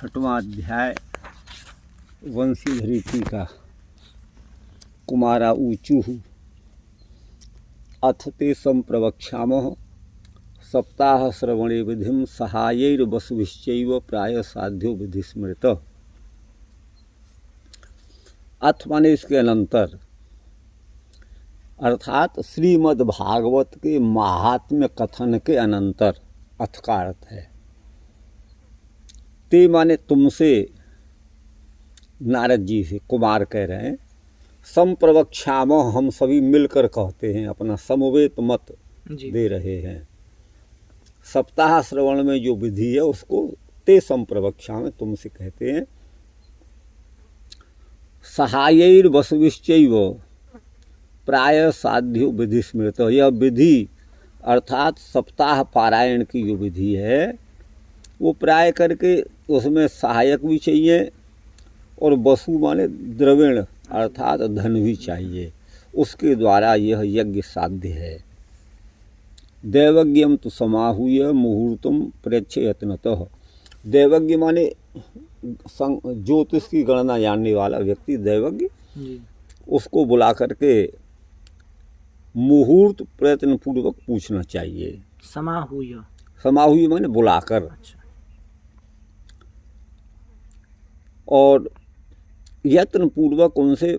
छठवां अध्याय वंशीधरी टीका। कुमारा ऊचुः अथ ते संप्रवक्ष्यामः सप्ताह श्रवणे विधिं सहायैर्वसुभिश्चैव प्राय साध्यो विधि स्मृत। अथ माने इसके अनंतर, अर्थात श्रीमद् भागवत के महात्म्य कथन के अनंतर अथ का अर्थ है। ते माने तुमसे, नारद जी से कुमार कह रहे हैं, संप्रवक्ष्याम हम सभी मिलकर कहते हैं, अपना समवेत मत दे रहे हैं। सप्ताह श्रवण में जो विधि है उसको ते संप्रवक्ष्याम तुमसे कहते हैं। सहायैर वसुभिश्चैव प्राय साध्यो विधि स्मृत। यह विधि अर्थात सप्ताह पारायण की जो विधि है वो प्राय करके उसमें सहायक भी चाहिए और वसु माने द्रविण अर्थात धन भी चाहिए, उसके द्वारा यह यज्ञ साध्य है। दैवज्ञम तो समाहूय मुहूर्तम प्रेक्षे यत्नतः। दैवज्ञ माने ज्योतिष की गणना जानने वाला व्यक्ति दैवज्ञ, उसको बुला करके मुहूर्त प्रयत्न पूर्वक पूछना चाहिए। समाहूय, समाहूय माने बुलाकर। अच्छा। और यत्न पूर्वक उनसे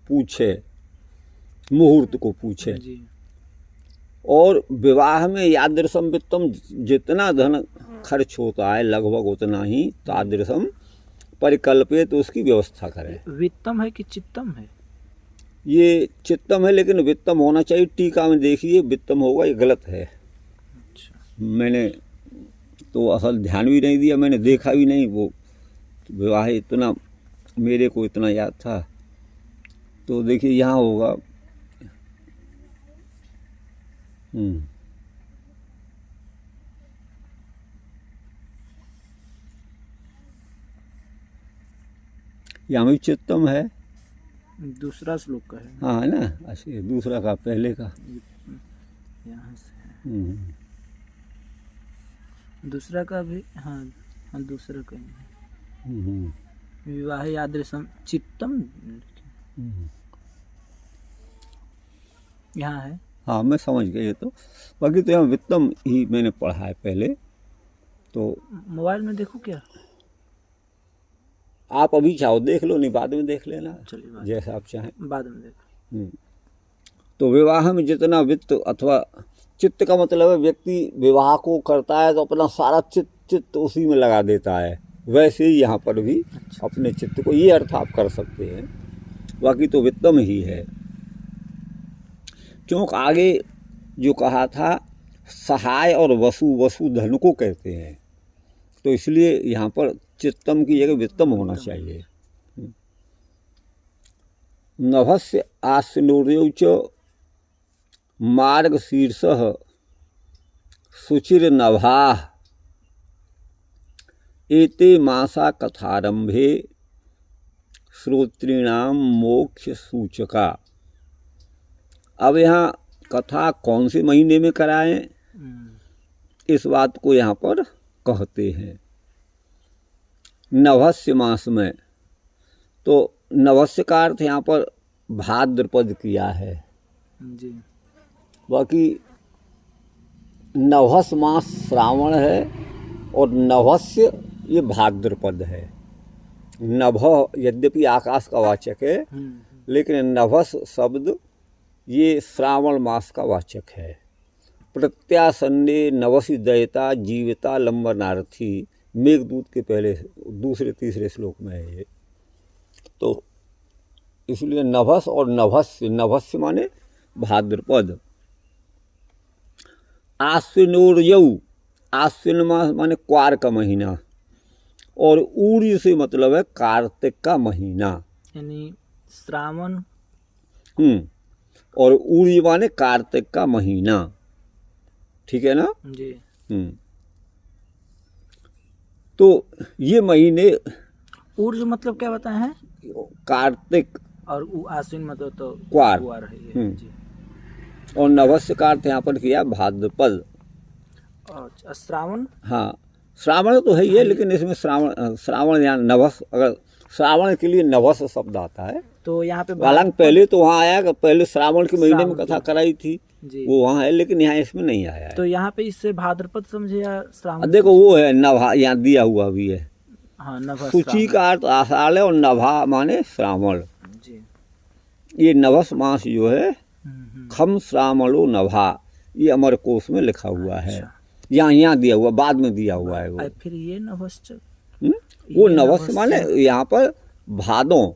पूछे, मुहूर्त को पूछे जी। और विवाह में यादृशम वित्तम, जितना धन खर्च होता है लगभग उतना ही तादृशम परिकल्पित तो उसकी व्यवस्था करें। वित्तम है कि चित्तम है? ये चित्तम है लेकिन वित्तम होना चाहिए। टीका में देखिए वित्तम होगा, ये गलत है। अच्छा। मैंने तो असल ध्यान भी नहीं दिया, मैंने देखा भी नहीं। वो विवाह इतना मेरे को इतना याद था, तो देखिए यहाँ होगा यहाँ भी चित्तम है, दूसरा श्लोक का है। हाँ है ना। अच्छा, दूसरा का पहले का यहाँ से है। दूसरा का भी, हाँ हाँ दूसरा का ही है। विवाह यादृशम चित्तम यहाँ है। हाँ मैं समझ गया। ये तो बाकी तो यहाँ वित्तम ही मैंने पढ़ा है पहले। तो मोबाइल में देखो क्या? आप अभी चाहो देख लो, नहीं बाद में देख लेना, चलिए जैसा आप चाहें। बाद में देखो। तो विवाह में जितना वित्त अथवा चित्त का मतलब है व्यक्ति विवाह को करता है तो अपना सारा चित्त उसी में लगा देता है। वैसे ही यहाँ पर भी अपने चित्त को, ये अर्थ आप कर सकते हैं। बाकी तो वित्तम ही है, क्योंकि आगे जो कहा था सहाय और वसु धन को कहते हैं, तो इसलिए यहाँ पर चित्तम की जगह वित्तम होना चाहिए। नभस्य आश्विनोर्यौ च मार्ग शीर्षः शुचिर नभाः एते मासा कथारंभे श्रोतॄणाम मोक्ष सूचका। अब यहाँ कथा कौन से महीने में कराएं, इस बात को यहाँ पर कहते हैं। नभस्य मास में, तो नभस्य का अर्थ यहाँ पर भाद्रपद किया है जी। बाकी नभस मास श्रावण है और नभस्य ये भाद्रपद है। नभ यद्यपि आकाश का वाचक है, लेकिन नभस शब्द ये श्रावण मास का वाचक है। प्रत्यासन्ने नवसी दयता जीविता लंबनार्थी, मेघदूत के पहले दूसरे तीसरे श्लोक में है ये। तो इसलिए नभस और नभस्य, नभस्य माने भाद्रपद। आश्विनोर्यौ, आश्विन मास माने क्वार का महीना, और ऊर्य से मतलब है कार्तिक का महीना, यानी श्रावण। और ऊर्य माने कार्तिक का महीना, ठीक है ना जी। तो ये महीने, ऊर्ज मतलब क्या बताए हैं? कार्तिक, और आश्विन मतलब तो क्वार है ये। जी। और नभस्य का अर्थ यहाँ पर किया भाद्रपद। और श्रावण, हाँ श्रावण तो है ही है, लेकिन इसमें श्रावण या नभस, अगर श्रावण के लिए नभस शब्द आता है तो यहाँ पे हालांकि पहले तो वहाँ आया, पहले श्रावण के महीने में श्रावण कथा कराई थी, जी, वो वहाँ है, लेकिन यहाँ इसमें नहीं आया है। तो यहाँ पे इससे भाद्रपद समझे या श्रावण? देखो वो है नभा, यहाँ दिया हुआ भी है। हाँ, नभस सूची का अर्थ आषाढ़ है और नभा माने श्रावण। जी। ये नभस मास जो है, हम्म। खम श्रावणो नभा, ये अमर कोश में लिखा हुआ है। अच्छा। यहाँ दिया हुआ, बाद में दिया हुआ है वो। फिर ये नभस वो नभस्य माने यहाँ पर भादों,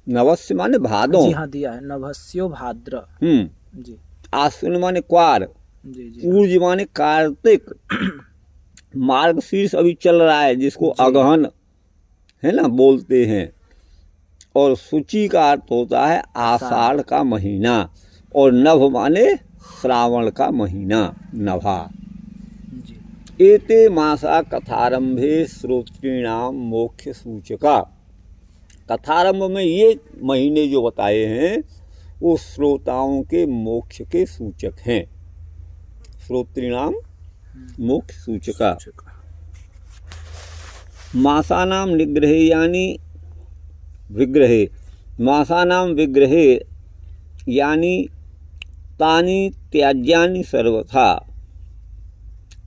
नभस्य माने भादों। जी हाँ, दिया है नभस्यो भाद्र। जी। आश्विन माने क्वार, जी जी। ऊर्ज माने कार्तिक, मार्गशीर्ष अभी चल रहा है जिसको अगहन है ना बोलते हैं, और सूची का अर्थ होता है आषाढ़ का महीना, और नभ माने श्रावण का महीना, नभा। जी। एते मासा कथारंभे श्रोतृणाम मोक्ष सूचका। कथारंभ में ये महीने जो बताए हैं वो श्रोताओं के मोक्ष के सूचक हैं। श्रोतृणाम मोक्ष सूचका। मासानाम निग्रहे यानी विग्रहे, मासानाम विग्रहे यानी तानि त्याज्यानि सर्वथा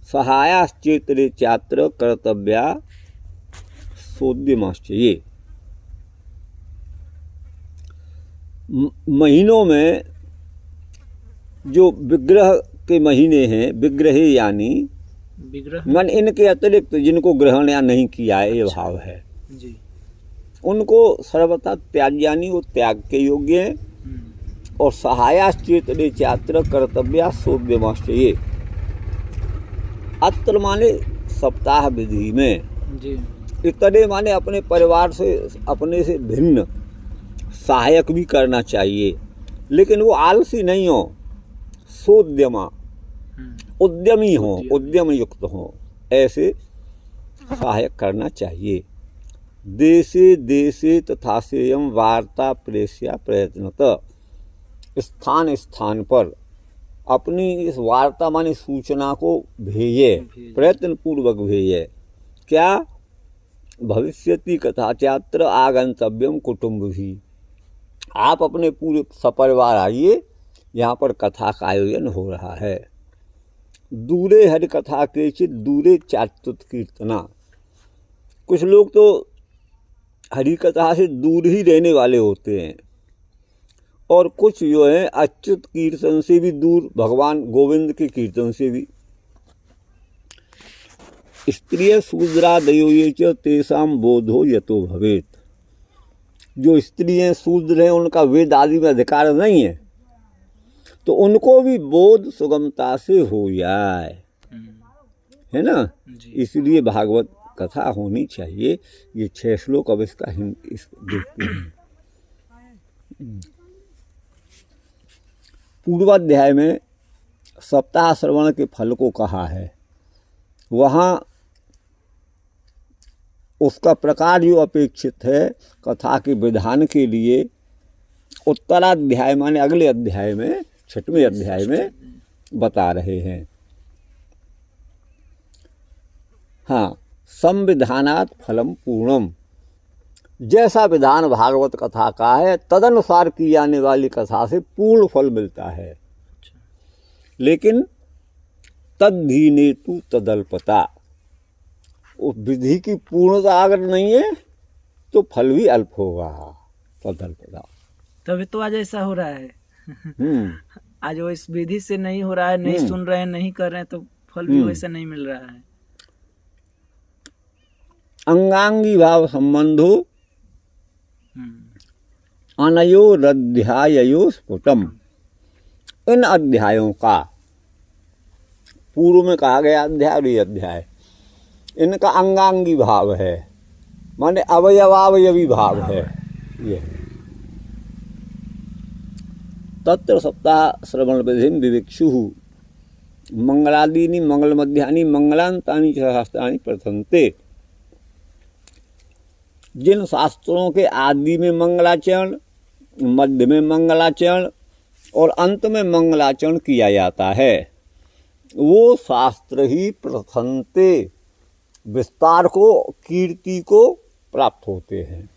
सहायाश्चेतरे चात्र कर्तव्या सोद्यमाश्चये। महीनों में जो विग्रह के महीने हैं, विग्रहे यानी विग्रह मन इनके अतिरिक्त जिनको ग्रहण या नहीं किया है, ये भाव है जी, उनको सर्वथा त्याज्यानि, वो त्याग के योग्य हैं, और सहायाश्चेतने चात्र कर्तव्या सोद्यमाश्चये। अत्र माने सप्ताह विधि में, जी, इतने माने अपने परिवार से, अपने से भिन्न सहायक भी करना चाहिए, लेकिन वो आलसी नहीं हो, सोद्यमा, उद्यमी हो, उद्यम युक्त हो, ऐसे सहायक करना चाहिए। देशे देशे तथा सेयम वार्ता प्रेष्या प्रयत्नतः, स्थान स्थान पर अपनी इस वार्ता माने सूचना को भेजे, प्रयत्न पूर्वक भेजे। क्या? भविष्यति कथा चात्र आगंतव्यम कुटुंब भी। आप अपने पूरे सपरिवार आइए, यहाँ पर कथा का आयोजन हो रहा है। दूरे हरि कथा के चित दूरे चात्युत कीर्तना। कुछ लोग तो हरि कथा से दूर ही रहने वाले होते हैं, और कुछ जो है अच्युत कीर्तन से भी दूर, भगवान गोविंद के कीर्तन से भी। स्त्रिय शूद्रादयो ये च तेषां बोधो यतो भवेत्। जो स्त्री हैं, शूद्र हैं, उनका वेद आदि में अधिकार नहीं है, तो उनको भी बोध सुगमता से हो जाए, है ना। इसलिए भागवत कथा होनी चाहिए। ये 6 श्लोक अब इसका देखते हैं। पूर्वाध्याय में सप्ताह श्रवण के फल को कहा है, वहाँ उसका प्रकार जो अपेक्षित है कथा के विधान के लिए उत्तराध्याय माने अगले अध्याय में, 6वें अध्याय में बता रहे हैं। हाँ, संविधानात् फलम पूर्णम। जैसा विधान भागवत कथा का है तदनुसार की जाने वाली कथा से पूर्ण फल मिलता है, लेकिन तद्धीने तु तदल्पता। उस विधि की पूर्णता अगर नहीं है तो फल भी अल्प होगा। तदल्पता। तभी तो आज ऐसा हो रहा है। आज वो इस विधि से नहीं हो रहा है, नहीं सुन रहे हैं, नहीं कर रहे हैं, तो फल भी वैसा नहीं मिल रहा है। अंगांगी भाव संबंधो अनयोरध्यायो स्फुटम। इन अध्यायों का, पूर्व में कहा गया अध्याय और ये अध्याय, इनका अंगांगी भाव है, माने अवयवावयवी भाव है। ये तत्र सप्ताह श्रवण विधि विविक्षु मंगलादीनि मंगल मध्यानि मंगलांतानि च शास्त्राणि प्रथन्ते। जिन शास्त्रों के आदि में मंगलाचरण, मध्य में मंगलाचरण और अंत में मंगलाचरण किया जाता है, वो शास्त्र ही प्रथन्ते, विस्तार को, कीर्ति को प्राप्त होते हैं,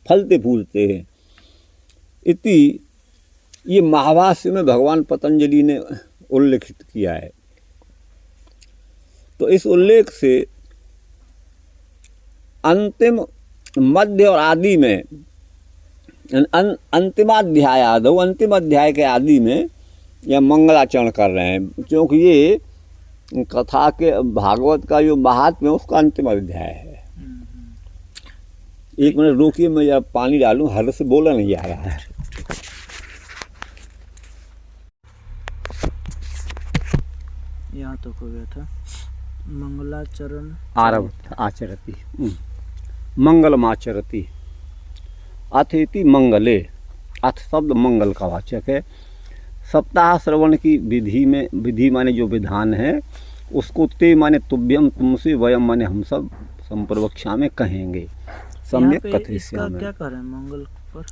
फलते फूलते हैं। इति ये महाभाष्य में भगवान पतंजलि ने उल्लेखित किया है। तो इस उल्लेख से अंतिम, मध्य और आदि में, अंतिमाध्याय आदौ, अंतिम अध्याय के आदि में यह मंगलाचरण कर रहे हैं, क्योंकि ये कथा के भागवत का जो महात्म्य है उसका अंतिम अध्याय है। एक मिनट रोकिए, मैं जरा पानी डालूं, हर से बोला नहीं जा रहा है। यहाँ तो हो गया था मंगलाचरण आरभ आचरती, मंगलमाचरती, अथ इति मंगले, अथ शब्द मंगल का वाचक है। सप्ताह श्रवण की विधि में, विधि माने जो विधान है उसको ते माने तुभ्यम, तुमसे, वयम माने हम सब, संप्रवक्षा में कहेंगे। सम्यक कथयिष्यामि। क्या कर रहे हैं मंगल पर?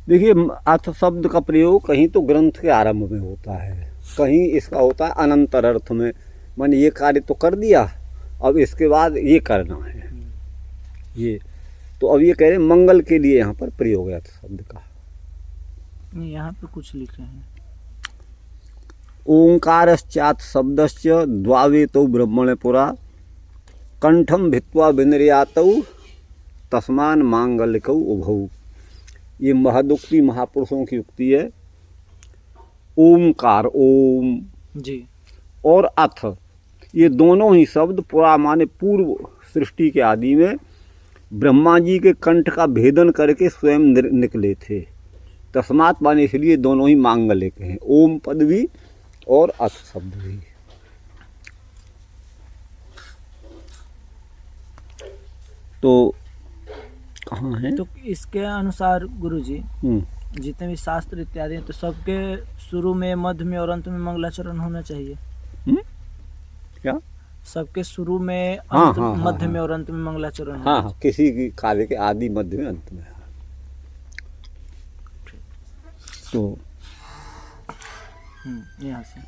देखिए, अथ शब्द का प्रयोग कहीं तो ग्रंथ के आरंभ में होता है, कहीं इसका होता है अनंतर अर्थ में, माने ये कार्य तो कर दिया, अब इसके बाद ये करना है। ये तो अब ये कह रहे हैं मंगल के लिए यहाँ पर प्रयोग है अथ शब्द का। नहीं, यहाँ पे कुछ लिखे हैं। ओंकारश्चात् शब्दश्च द्वावेतौ ब्रह्मणे पुरा कंठम भित्वा विनिर्यातौ तस्मान मांगलिकौ उभौ। ये महदुक्ति महापुरुषों की उक्ति है। ओमकार, ओम जी, और अथ, ये दोनों ही शब्द पुरा माने पूर्व सृष्टि के आदि में ब्रह्मा जी के कंठ का भेदन करके स्वयं निकले थे। तस्मात् माने इसलिए दोनों ही मांगलिक हैं, ओम पद भी और अथ शब्द भी। तो कहाँ है? तो इसके अनुसार गुरुजी जितने भी शास्त्र इत्यादि हैं, तो सबके शुरू में, मध्य में और अंत में मंगलाचरण होना चाहिए। क्या? सबके शुरू में, हाँ, अंत, हाँ, मध्य हाँ, में और अंत में मंगलाचरण। हाँ, हाँ, किसी की कार्य के आदि, मध्य में, अंत में। तो यहाँ से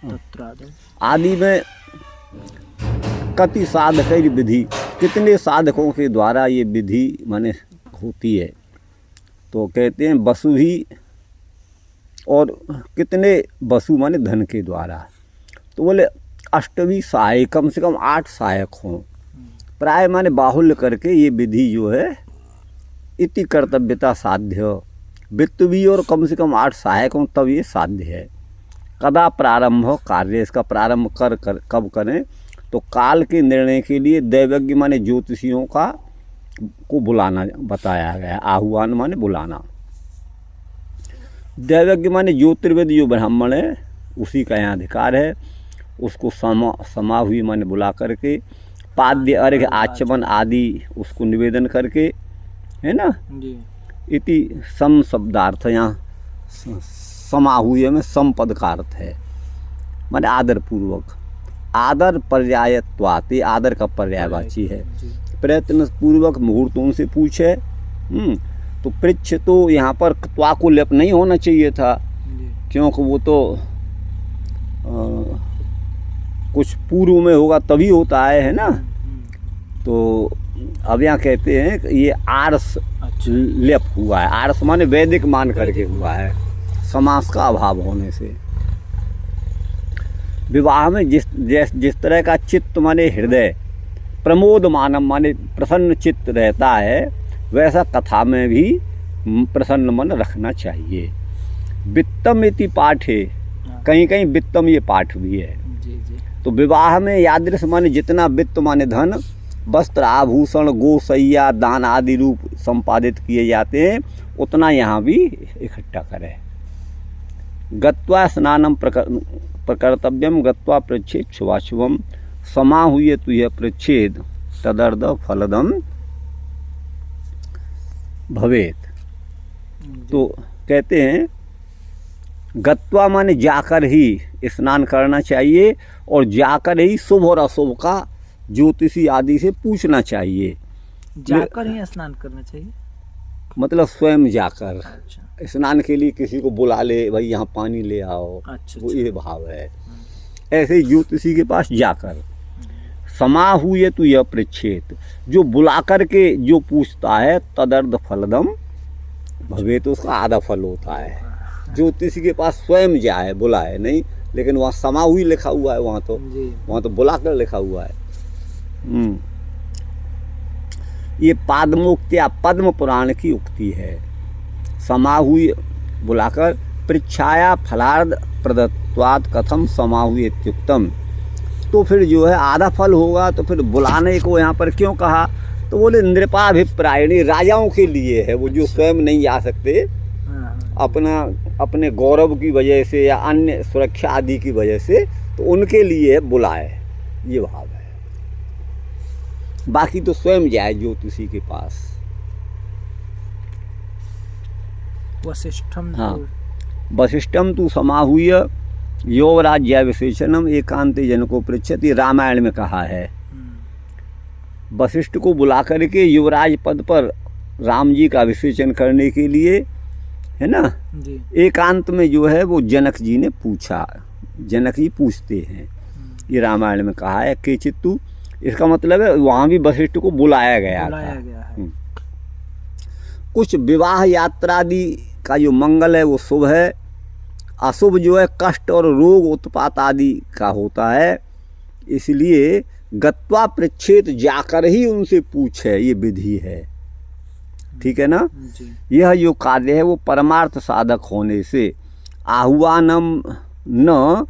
तत्रादौ आदि में कति साधक विधि, कितने साधकों के द्वारा ये विधि माने होती है। तो कहते हैं वसु ही, और कितने वसु माने धन के द्वारा। तो बोले अष्टवी सहायक, कम से कम 8 सहायक हों, प्राय माने बाहुल्य करके ये विधि जो है इति कर्तव्यता साध्य, वित्त भी और कम से कम 8 सहायक हों तब ये साध्य है। कदा प्रारंभ कार्य, इसका प्रारंभ कर कब करें? तो काल के निर्णय के लिए दैवज्ञ माने ज्योतिषियों को बुलाना बताया गया। आह्वान माने बुलाना, दैवज्ञ माने ज्योतिर्वेद जो ब्राह्मण है उसी का यहाँ अधिकार है। उसको समा हुई माने बुला करके पाद्य अर्घ्य आचमन आदि उसको निवेदन करके, है ना जी। इति सम शब्दार्थ, यहाँ समा हुई में सम पद का अर्थ है, माने आदर पूर्वक। आदर पर्यायत्वात्, आदर का पर्यायवाची है। प्रयत्न पूर्वक मुहूर्तों से पूछे। तो पृच्छ तो यहाँ पर त्वा को लेप नहीं होना चाहिए था, क्योंकि वो तो कुछ पूर्व में होगा तभी होता है ना। तो अब यहाँ कहते हैं कि ये आर्स लेप हुआ है। आर्स माने वैदिक मान करके हुआ है, समास का अभाव होने से। विवाह में जिस तरह का चित्त माने हृदय, प्रमोद मानम माने प्रसन्न चित्त रहता है, वैसा कथा में भी प्रसन्न मन रखना चाहिए। वित्तम इति पाठ है, कहीं कहीं वित्तम ये पाठ भी है। तो विवाह में यादृश माने जितना वित्त माने धन, वस्त्र, आभूषण, गोसैया, दान आदि रूप संपादित किए जाते हैं, उतना यहाँ भी इकट्ठा करें। गत्वा स्नानम प्रकर्तव्यम, गत्वा प्रच्छेद शुभाशुभम, समा हुए तो यह प्रच्छेद तदर्थ फलदम भवेत। तो कहते हैं गत्वा माने जाकर ही स्नान करना चाहिए, और जाकर ही शुभ और अशुभ का ज्योतिषी आदि से पूछना चाहिए। जाकर ही स्नान करना चाहिए, मतलब स्वयं जाकर। अच्छा। स्नान के लिए किसी को बुला ले, भाई यहाँ पानी ले आओ। अच्छा, वो ये भाव है। ऐसे ज्योतिषी के पास जाकर समाहूय तु यह पृच्छेत, जो बुला करके जो पूछता है तदर्थ फलदम भवे, तो उसका आधा फल होता है। ज्योतिषी के पास स्वयं जाए, बुलाए नहीं, लेकिन वहाँ समाहूय लिखा हुआ है, वहाँ तो बुलाकर लिखा हुआ है। ये पादमोक्त्या पद्म पुराण की उक्ति है। समाहूय बुलाकर पृच्छाया फलार्ध प्रदत्वात् कथम समाहूय इत्युक्तम, तो फिर जो है आधा फल होगा, तो फिर बुलाने को यहाँ पर क्यों कहा? तो बोले नृपाभिप्रायणी, राजाओं के लिए है, वो जो स्वयं नहीं जा सकते, अपने गौरव की वजह से या अन्य सुरक्षा आदि की वजह से, तो उनके लिए बुलाए, ये भाव है। बाकी तो स्वयं जाए ज्योतिषी के पास। वसिष्ठम, हाँ, वसिष्ठम तु समाहूय योगराज्य विशेषणम एकांते जनको पृच्छति, रामायण में कहा है। वशिष्ठ को बुला करके युवराज पद पर राम जी का विशेषण करने के लिए, है ना जी, एकांत में जो है वो जनक जी ने पूछा। जनक जी पूछते हैं, ये रामायण में कहा है। केचित्तु, इसका मतलब है वहाँ भी वशिष्ठ को बुलाया गया है। कुछ विवाह यात्रादि का जो मंगल है वो शुभ है, अशुभ जो है कष्ट और रोग उत्पात आदि का होता है, इसलिए गत्वा पृच्छेत, जाकर ही उनसे पूछे, ये विधि है। ठीक है ना जी। यह जो कार्य है वो परमार्थ साधक होने से आह्वानम न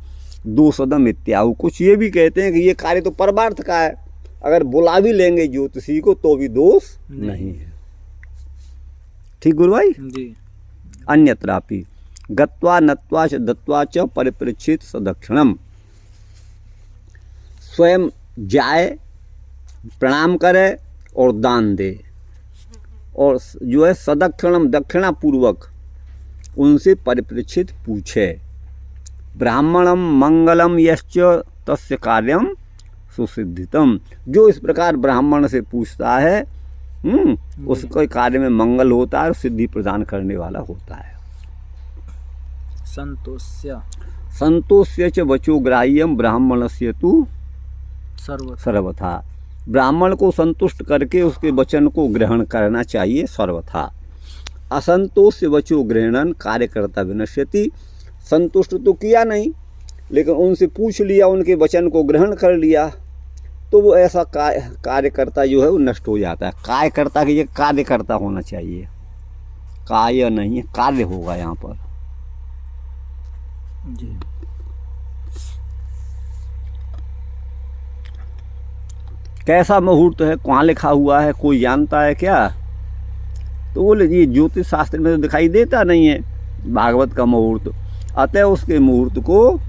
दोषदम इत्याहु, कुछ ये भी कहते हैं कि ये कार्य तो परमार्थ का है, अगर बुला भी लेंगे ज्योतिषी को तो भी दोष नहीं है। ठीक गुरु भाई जी। अन्यत्रापि गत्वा नत्वा च दत्वा च परिपृच्छित सदक्षिणम, स्वयं जाए, प्रणाम करे और दान दे, और जो है सदक्षिणम, दक्षिणा पूर्वक उनसे परिपृच्छित पूछे। ब्राह्मणम मंगलम यश्च तस्य कार्यम सुसिद्धितम, जो इस प्रकार ब्राह्मण से पूछता है उसके कार्य में मंगल होता है और सिद्धि प्रदान करने वाला होता है। संतोष्य च वचो ग्राह्यम ब्राह्मणस्य तु सर्वथा, ब्राह्मण को संतुष्ट करके उसके वचन को ग्रहण करना चाहिए सर्वथा। असंतोष वचो ग्रहणन कार्यकर्ता विनश्यति, संतुष्ट तो किया नहीं लेकिन उनसे पूछ लिया, उनके वचन को ग्रहण कर लिया, तो वो ऐसा कार्यकर्ता जो है वो नष्ट हो जाता है। कार्यकर्ता की जगह कार्यकर्ता होना चाहिए, काय नहीं कार्य होगा यहाँ पर जी। कैसा मुहूर्त है, कहाँ लिखा हुआ है, कोई जानता है क्या? तो बोले ये ज्योतिष शास्त्र में तो दिखाई देता नहीं है भागवत का मुहूर्त, अतः उसके मुहूर्त को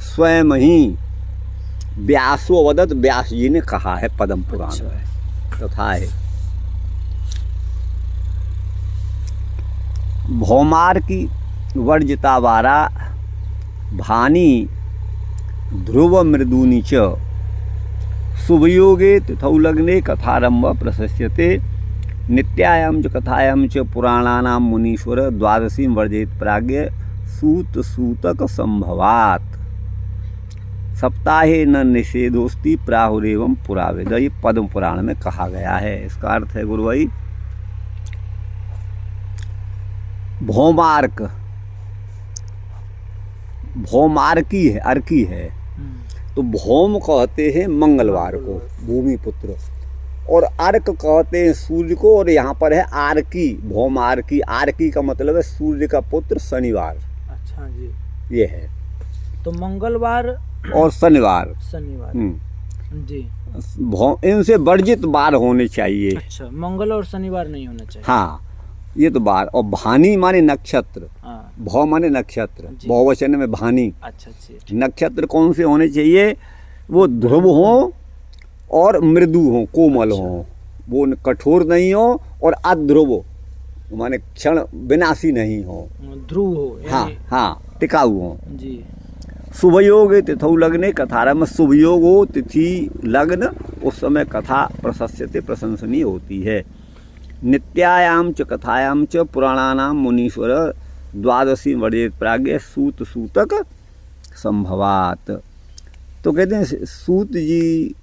स्वयं ही व्यासो वदत, व्यास जी ने कहा है पद्म पुराण में, तथा है। भौमार की वर्जिता वारा भानी ध्रुव मृदूनी च शुभयोगे तिथौ लग्ने कथारंभ प्रशस्यते, नित्यायां च कथायां च पुराणानां मुनीश्वर द्वादशीं वर्जयेत् प्राज्ञ सूत सूतक संभवात्, सप्ताहे न निषेधोस्ति प्राहुरेवं पुरावेद, ये पद्म पुराण में कहा गया है। इसका अर्थ है गुरु भाई, भौमार्क, भौमार्की है, अर्की है, तो भौम कहते हैं मंगलवार को भूमि पुत्र, और अर्क कहते हैं सूर्य को, और यहाँ पर है आर्की, भौमार्की, आर्की का मतलब है सूर्य का पुत्र शनिवार। अच्छा जी, ये है। तो मंगलवार और शनिवार जी, इनसे वर्जित बार होने चाहिए। अच्छा, मंगल और शनिवार नहीं होना चाहिए। हाँ, ये तो बार। और भानी माने नक्षत्र, भौ माने नक्षत्र, बहुवचन में भानी। अच्छा, नक्षत्र कौन से होने चाहिए? वो ध्रुव हो और मृदु हो, कोमल हो, वो कठोर नहीं हो, और अध्रुव माने क्षण विनाशी नहीं हो, ध्रुव हो, हाँ हाँ, टिकाऊ हो जी। शुभ योग तिथौ लग्ने कथारंभ, शुभ योग हो, तिथि लग्न, उस समय कथा प्रशस्यते, प्रशंसनीय होती है। नित्यायाम च कथायाम च पुराणानाम मुनीश्वर द्वादशी वर्जयेत् प्राज्ञ सूत सूतक संभवात, तो कहते हैं सूत जी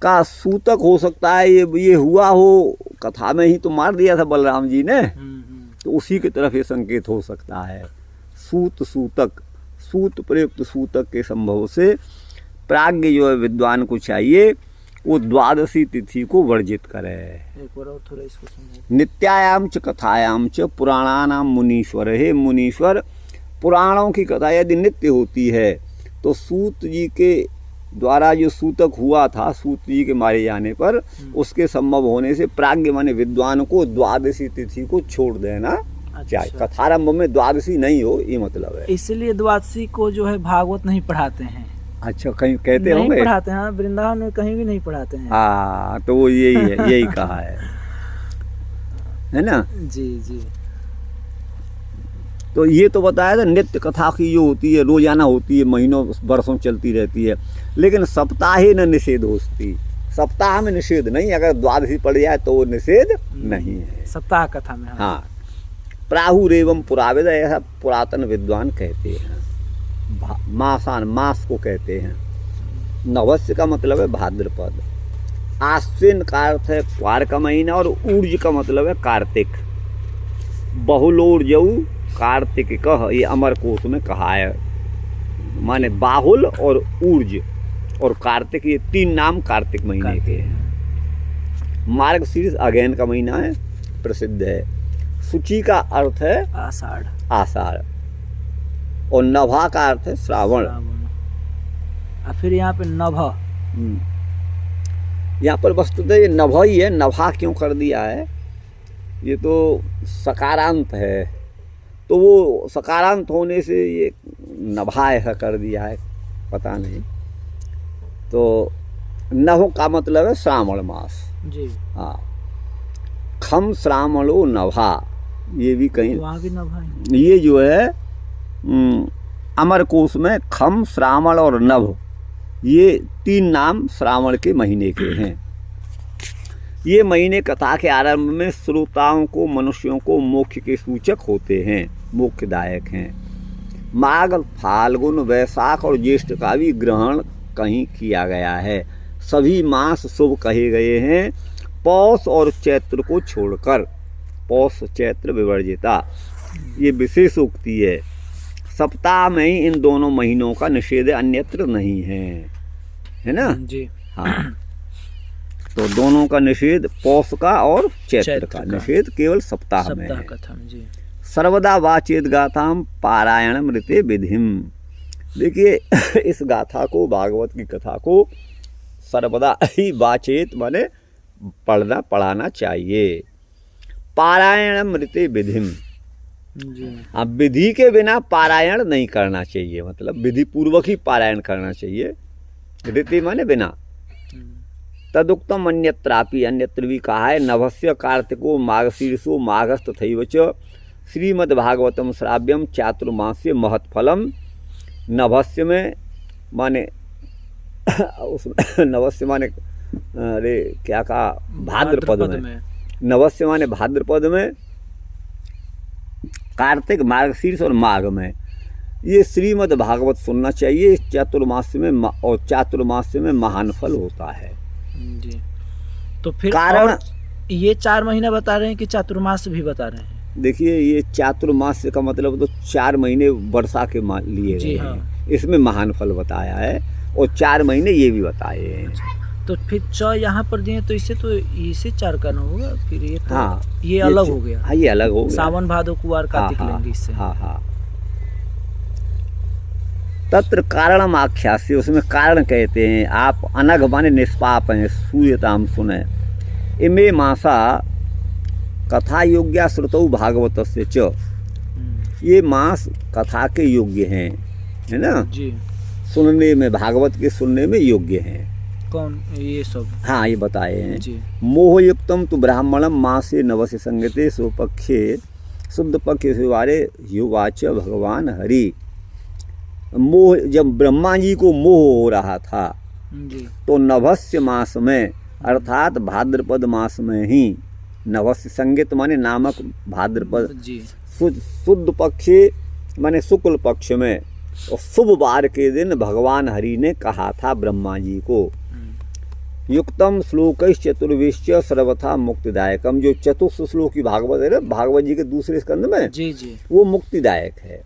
का सूतक हो सकता है, ये हुआ हो कथा में ही तो मार दिया था बलराम जी ने, तो उसी की तरफ ये संकेत हो सकता है। सूत सूतक, सूत प्रयुक्त सूतक के संभव से प्राज्ञ जो है विद्वान को चाहिए वो द्वादशी तिथि को वर्जित करे। एक बार और थोड़ा इसको समझाइए। नित्यायाम च कथायाम च पुराणानाम मुनीश्वर, हे मुनीश्वर पुराणों की कथा यदि नित्य होती है तो सूत जी के द्वारा जो सूतक हुआ था, सूत जी के मारे जाने पर उसके संभव होने से प्राज्ञ माने विद्वान को द्वादशी तिथि को छोड़ देना चाहिए। कथारंभ में द्वादशी नहीं हो, ये मतलब है। इसलिए द्वादशी को जो है भागवत नहीं पढ़ाते हैं। अच्छा, कहीं कहते होंगे? नहीं पढ़ाते हैं, वृंदावन में कहीं भी नहीं पढ़ाते हैं। हाँ, तो वो यही है, यही कहा है ना? जी जी। तो ये तो बताया था नित्य कथा की जो होती है रोजाना होती है, महीनों वर्षों चलती रहती है, लेकिन सप्ताहे न निषेध होती। सप्ताह में निषेध नहीं, अगर द्वादशी पड़ जाए तो वो निषेध नहीं है सप्ताह कथा में। हाँ, प्राहुर एवं पुरावेद ऐसा पुरातन विद्वान कहते हैं। मासान, मास को कहते हैं। नवस्य का मतलब है भाद्रपद, आश्विन का अर्थ है क्वार का महीना, और ऊर्ज का मतलब है कार्तिक। बहुलोर्जऊ कार्तिक कह, ये अमर कोश में कहा है, माने बाहुल और ऊर्ज और कार्तिक, ये तीन नाम कार्तिक महीने के हैं। मार्गशीर्ष अगैन का महीना है, प्रसिद्ध है। शुचि का अर्थ है आषाढ़, आषाढ़, और नभा का अर्थ है श्रावण। और फिर यहाँ पे नभ, यहाँ पर वस्तुतः ये नभा ही है। नभा क्यों कर दिया है, ये तो सकारांत है, तो वो सकारांत होने से ये नभा ऐसा कर दिया है, पता नहीं। तो नभ का मतलब है श्रावण मास जी। हाँ, खम श्रावणो नभा, ये भी कहीं वहाँ भी नभा है। ये जो है अमर कोश में खम, श्रावण और नभ, ये तीन नाम श्रावण के महीने के हैं। ये महीने कथा के आरंभ में श्रोताओं को, मनुष्यों को मोक्ष के सूचक होते हैं, मोक्षदायक हैं। माघ, फाल्गुन, वैशाख और ज्येष्ठ का भी ग्रहण कहीं किया गया है। सभी मास शुभ कहे गए हैं, पौष और चैत्र को छोड़कर। पौष चैत्र विवर्जिता, ये विशेष उक्ति है। सप्ताह में ही इन दोनों महीनों का निषेध, अन्यत्र नहीं है ना जी। हाँ, तो दोनों का निषेध, पौष का और चैत्र का निषेध केवल सप्ताह में है। जी। सर्वदा वाचेत गाथाम पारायण मृते विधिम। देखिए इस गाथा को, भागवत की कथा को सर्वदा ही वाचेत माने पढ़ना, पढ़ाना चाहिए। पारायण मृते विधिम, अब विधि के बिना पारायण नहीं करना चाहिए, मतलब विधि पूर्वक ही पारायण करना चाहिए। रीति माने बिना। तदुक्तम अन्यत्रापि, अन्यत्र भी कहा है। नभस्य कार्तिको माघशीर्षो माघस्त तथैव च श्रीमद्भागवतम श्राव्यम चातुर्मास्य महत्फलम। नभस्य में माने उसमें नभस्य माने अरे क्या कहा, भाद्रपद में। नभस्य माने भाद्रपद में, कार्तिक, मार्गशीर्ष और माघ में ये श्रीमद् भागवत सुनना चाहिए। इस चातुर्मास में, और चातुर्मास में महान फल होता है जी। तो फिर कारण ये 4 महीना बता रहे हैं कि चातुर्मास भी बता रहे हैं? देखिए, ये चातुर्मास का मतलब तो 4 महीने वर्षा के लिए गए हैं। हाँ। इसमें महान फल बताया है, और 4 महीने ये भी बताए हैं। तो फिर यहाँ पर दिए, तो इसे 4 करना होगा फिर। ये तो हाँ, ये अलग हो गया। हाँ, ये अलग हो गया। सावन, भादो, कुवार, कार्तिक लेंगे इससे। हाँ हाँ। तत्र कारणम आख्यास्य, उसमें कारण कहते हैं। आप अनघ माने निष्पाप हैं, सूयताम सुने। इमे मासा कथा योग्या श्रुतौ भागवतस्य च, ये मास कथा के योग्य हैं, है ना जी। सुनने में, भागवत के सुनने में योग्य हैं। कौन ये सब? हाँ, ये बताए हैं जी। मोहयुक्तम तु ब्राह्मणम मासे नवस्य संगते स्वपक्षे शुद्ध पक्ष वारे युवाच भगवान हरि। मोह, जब ब्रह्मा जी को मोह हो रहा था जी, तो नभस्य मास में अर्थात भाद्रपद मास में ही, नवस्य संगीत माने नामक भाद्रपद जी, शुद्ध पक्ष माने शुक्ल पक्ष में और शुभ वार के दिन भगवान हरि ने कहा था ब्रह्मा जी को, युक्तम श्लोकैश्च चतुर्विश्च सर्वथा मुक्तिदायकम। जो चतुर्थ श्लोक की भागवत है ना, भागवत जी के दूसरे स्कंद में, जी जी। वो मुक्तिदायक है।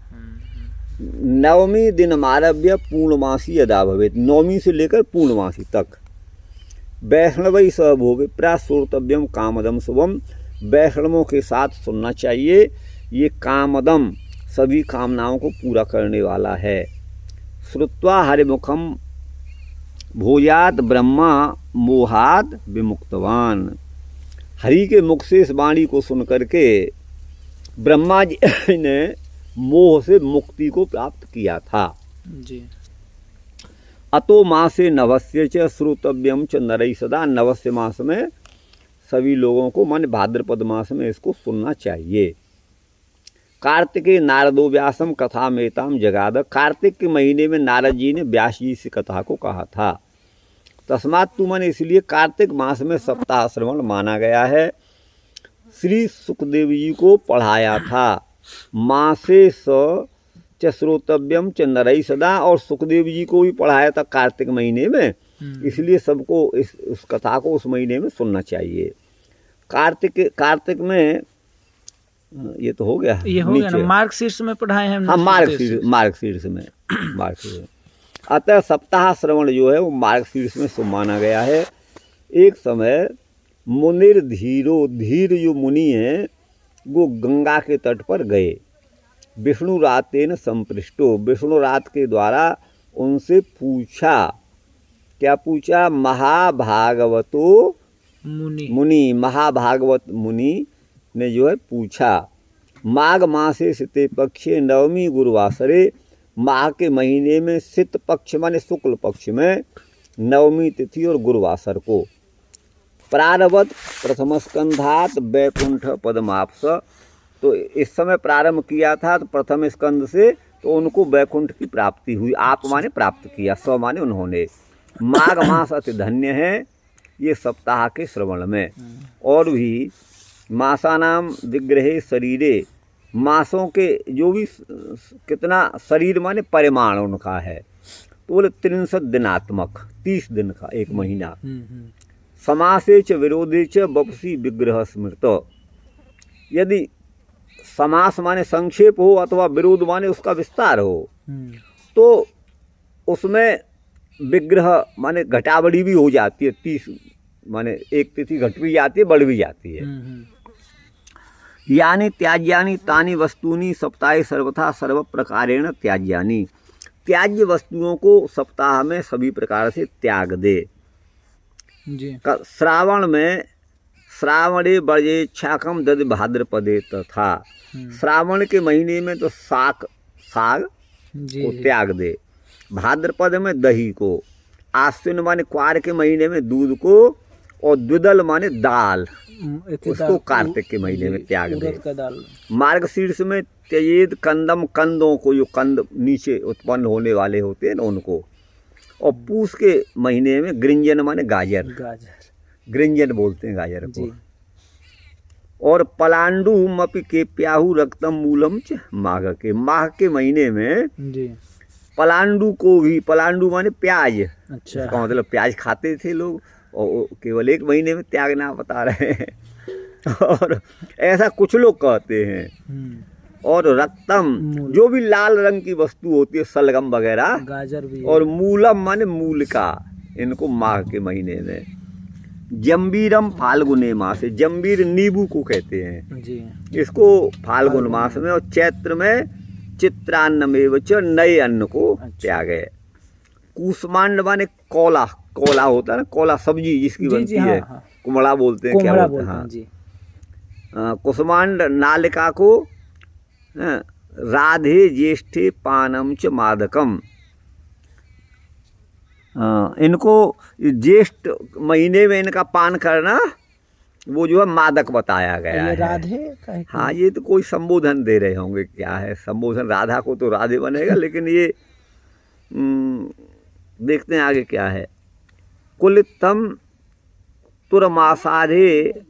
नवमी दिन आरभ्य पूर्णमासी यदा भवेत, नवमी से लेकर पूर्णमासी तक। वैष्णवई सह भोगे प्राश्रोतव्यम कामदम शुभम, वैष्णवों के साथ सुनना चाहिए, ये कामदम सभी कामनाओं को पूरा करने वाला है। श्रुत्वा हरिमुखम भोजात ब्रह्मा मोहात विमुक्तवान, हरि के मुख से इस वाणी को सुन करके ब्रह्मा जी ने मोह से मुक्ति को प्राप्त किया था। जी। अतो मासे नवस्य च श्रोतव्यम च नरई सदा, नवस्य मास में सभी लोगों को, माने भाद्रपद मास में इसको सुनना चाहिए। कार्तिके नारदो व्यासम कथा मेताम जगाद, कार्तिक के महीने में नारद जी ने व्यास जी से कथा को कहा था। तस्मात् तु, माने इसलिए कार्तिक मास में सप्ताह श्रवण माना गया है। श्री सुखदेव जी को पढ़ाया था, मासे स च श्रोतव्यम च नरई सदा, और सुखदेव जी को भी पढ़ाया था कार्तिक महीने में, इसलिए सबको इस कथा को उस महीने में सुनना चाहिए। कार्तिक में ये तो हो गया, ये हो गया ना, मार्गशीर्ष में पढ़ाए हैं। हाँ, मार्गशीर्ष में अतः सप्ताह श्रवण जो है वो मार्गशीर्ष में शुभ माना गया है। एक समय मुनिर धीर जो मुनि हैं वो गंगा के तट पर गए। विष्णु रातेन संपृष्टो, विष्णु रात के द्वारा उनसे पूछा, क्या पूछा? महाभागवतो मुनि, महाभागवत मुनि ने जो है पूछा, माघ मासे सिते पक्षे नवमी गुरुवासरे, माघ के महीने में सित पक्ष माने शुक्ल पक्ष में नवमी तिथि और गुरुवासर को, प्रारवत प्रथम स्कंधात वैकुंठ पदमाप्स, तो इस समय प्रारंभ किया था तो प्रथम स्कंद से, तो उनको वैकुंठ की प्राप्ति हुई। आप माने प्राप्त किया, स माने उन्होंने। माघ मास अति धन्य है ये सप्ताह के श्रवण में। और भी मासानाम विग्रहे शरीरे, मासों के जो भी कितना शरीर माने परिमाण उनका है, तो बोले 63 दिनात्मक, 30 दिन का एक महीना। समासे च विरोधे च वपसी विग्रह स्मृत, यदि समास माने संक्षेप हो अथवा विरोध माने उसका विस्तार हो, तो उसमें विग्रह माने घटाबड़ी भी हो जाती है। 30 माने एक तिथि घट भी जाती है, बढ़ भी जाती है। यानी त्याज्यानि तानि वस्तूनि सप्ताहे सर्वथा सर्व प्रकारेण त्याज्यानि, त्याज्य वस्तुओं को सप्ताह में सभी प्रकार से त्याग दे। जी। श्रावण में श्रावणे बर्जेच्छाकम दद भाद्रपदे तथा, श्रावण के महीने में तो साग को त्याग दे, भाद्रपद में दही को, आश्विन माने क्वार के महीने में दूध को, और द्विदल माने दाल उसको कार्तिक के महीने में त्याग दे। मार्गशीर्ष में त्यजेद कंदम, कंदों को, जो कंद नीचे उत्पन्न होने वाले होते हैं ना उनको, और पूस के महीने में गृंजन माने गाजर, गृंजन बोलते हैं गाजर को। और पलांडु मपि के प्याहु रक्तम मूलम च माघ के, माघ के महीने में पलांडु को भी, पलांडु माने प्याज, अच्छा, इसका मतलब प्याज खाते थे लोग, और केवल एक महीने में त्यागना बता रहे हैं। और ऐसा कुछ लोग कहते हैं। और रक्तम, जो भी लाल रंग की वस्तु होती है, सलगम वगैरह, गाजर भी, और मूलम माने मूल का, इनको माघ के महीने में। जम्बीरम फाल्गुने मास, जम्बीर नींबू को कहते हैं जी, इसको फाल्गुन मास में। और चैत्र में चित्रान्नमेव च, नए अन्न को त्यागे। कूष्मांड माने कोला, कोला होता है ना, कोला सब्जी जिसकी बनती है, कुमड़ा बोलते हैं, क्या बोलते हैं, हाँ। कुष्मांड नालिका को, राधे ज्येष्ठे पानम च मादकम, इनको ज्येष्ठ महीने में इनका पान करना वो जो है मादक बताया गया है। राधे, हाँ, ये तो कोई संबोधन दे रहे होंगे, क्या है संबोधन, राधा को तो राधे बनेगा, लेकिन ये देखते हैं आगे क्या है। कुलितम तुरमासारे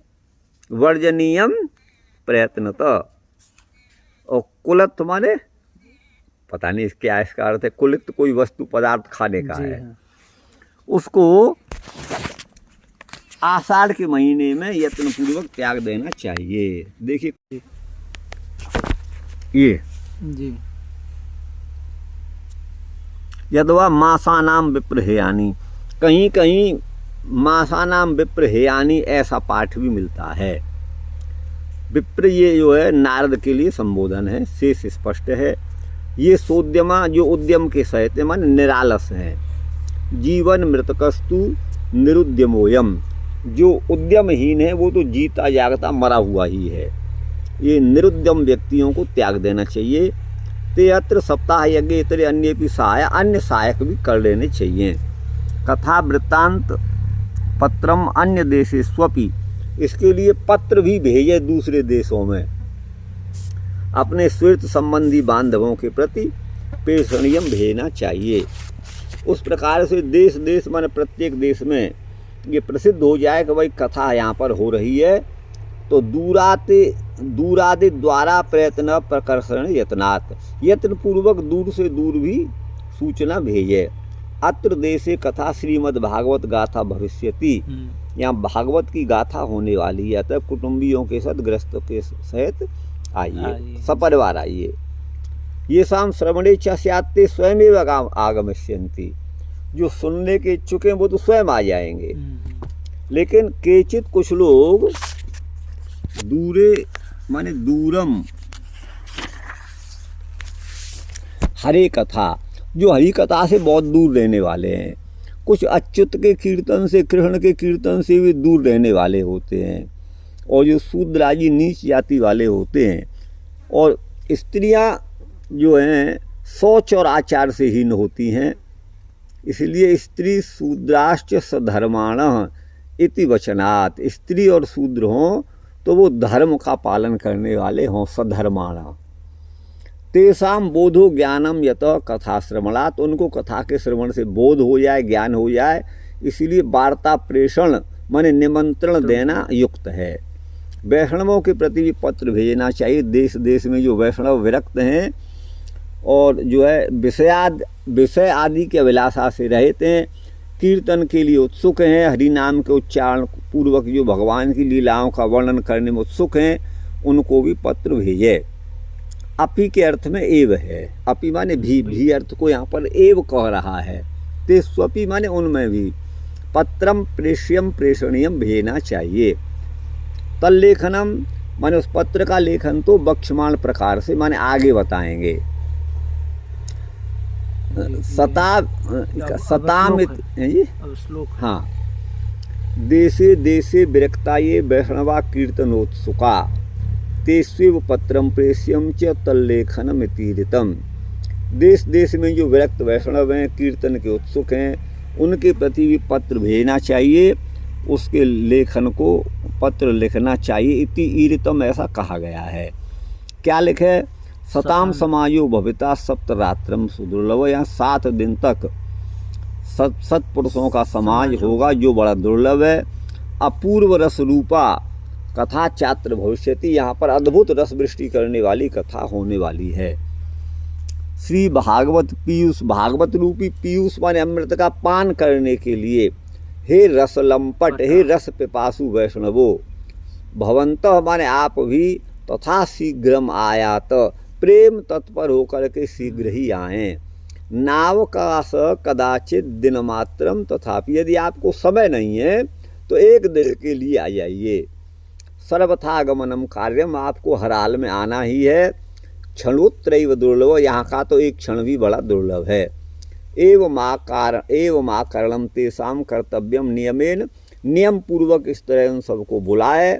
वर्जनीयम प्रयत्नत, और कुलत माने पता नहीं क्या इसका अर्थ है, कुलित कोई वस्तु पदार्थ खाने का जी है, हाँ। उसको आषाढ़ के महीने में यत्नपूर्वक त्याग देना चाहिए। देखिए ये जी यदवा मासानाम विप्रहेयानी, कहीं कहीं मासानाम विप्रहेयानी ऐसा पाठ भी मिलता है। विप्र ये जो है नारद के लिए संबोधन है, शेष स्पष्ट है। ये सोद्यमा जो उद्यम के सहित मन निरालस है। जीवन मृतकस्तु निरुद्यमोयम, जो उद्यमहीन है वो तो जीता जागता मरा हुआ ही है। ये निरुद्यम व्यक्तियों को त्याग देना चाहिए। ते अत्र सप्ताह यज्ञ इतरे अन्य भी सहाय, अन्य सहायक भी कर लेने चाहिए। कथा वृत्तांत पत्रम अन्य देशे स्वपि, इसके लिए पत्र भी भेजे दूसरे देशों में, अपने स्वीर्त संबंधी बांधवों के प्रति प्रेषणीयम भेजना चाहिए। उस प्रकार से देश देश माने प्रत्येक देश में ये प्रसिद्ध हो जाए कि भाई कथा यहाँ पर हो रही है, तो दूरादि द्वारा प्रयत्न प्रकर्षण यत्नात्, यत्न पूर्वक दूर से दूर भी सूचना भेजे। अत्र देशे कथा श्रीमद् भागवत गाथा भविष्यति, यहाँ भागवत की गाथा होने वाली है, अतः कुटुंबियों के साथ ग्रस्तों के सहित आइए, सपरिवार आइए। ये शाम श्रवणे च स्यात्ते स्वयमेव आगमिष्यन्ति, जो सुनने के इच्छुक हैं वो तो स्वयं आ जाएंगे। लेकिन केचित कुछ लोग दूरे माने दूरम हरे कथा, जो हरि कथा से बहुत दूर रहने वाले हैं, कुछ अच्युत के कीर्तन से, कृष्ण के कीर्तन से भी दूर रहने वाले होते हैं, और जो शूद्राजी नीच जाति वाले होते हैं, और स्त्रियां जो हैं शौच और आचार से हीन होती हैं, इसलिए स्त्री शूद्राश्च सधर्माणः इति वचनात्, स्त्री और शूद्र हों तो वो धर्म का पालन करने वाले हों, सधर्माणः। तेषाम बोधो ज्ञानम यत कथा श्रवणात्, उनको कथा के श्रवण से बोध हो जाए, ज्ञान हो जाए, इसीलिए वार्ता प्रेषण माने निमंत्रण देना युक्त है। वैष्णवों के प्रति भी पत्र भेजना चाहिए। देश देश में जो वैष्णव विरक्त हैं और जो है विषय आदि के अभिलाषा से रहित हैं, कीर्तन के लिए उत्सुक हैं, हरि नाम के उच्चारण पूर्वक जो भगवान की लीलाओं का वर्णन करने में उत्सुक हैं, उनको भी पत्र भेजे। अपि के अर्थ में एव है, अपि माने भी अर्थ को यहाँ पर एव कह रहा है। ते स्वपि माने उनमें भी पत्रम प्रेष्यम प्रेषणीयम भेजना चाहिए। तल्लेखनम माने उस पत्र का लेखन तो बक्षमाण प्रकार से माने आगे बताएंगे। सताम श्लोक, हाँ, देशे देशे विरक्ता ये वैष्णवा कीर्तनोत्सुका, तेस्वेव पत्रम प्रेष्यम च तल्लेखनम इतीरितम। देश देश में जो विरक्त वैष्णव हैं, कीर्तन के उत्सुक हैं, उनके प्रति भी पत्र भेजना चाहिए, उसके लेखन को पत्र लिखना चाहिए। इति ईरितम ऐसा कहा गया है। क्या लिखे? सताम समायो भविता सप्तरात्रम सुदुर्लभ, यहाँ 7 दिन तक सत्पुरुषों का समाज होगा जो बड़ा दुर्लभ है। अपूर्व रस रूपा कथा चात्र भविष्यति, यहाँ पर अद्भुत रस वृष्टि करने वाली कथा होने वाली है। श्री भागवत पीयूष, भागवत रूपी पीयूष माने अमृत का पान करने के लिए, हे रस लंपट, हे रस पिपासु वैष्णवो, भवंतः माने आप भी, तथा शीघ्रम आयात, प्रेम तत्पर होकर के शीघ्र ही आएँ। नावकाश कदाचित दिन मात्रम तथापि, यदि आपको समय नहीं है तो एक दिन के लिए आ जाइए। सर्वथागमनम कार्यम, आपको हर हाल में आना ही है। क्षणोत्तरैव दुर्लभ, यहाँ का तो एक क्षण भी बड़ा दुर्लभ है। एवं आकरणम तेषाम कर्तव्यम नियमेन, नियम पूर्वक इस तरह उन सबको बुलाए।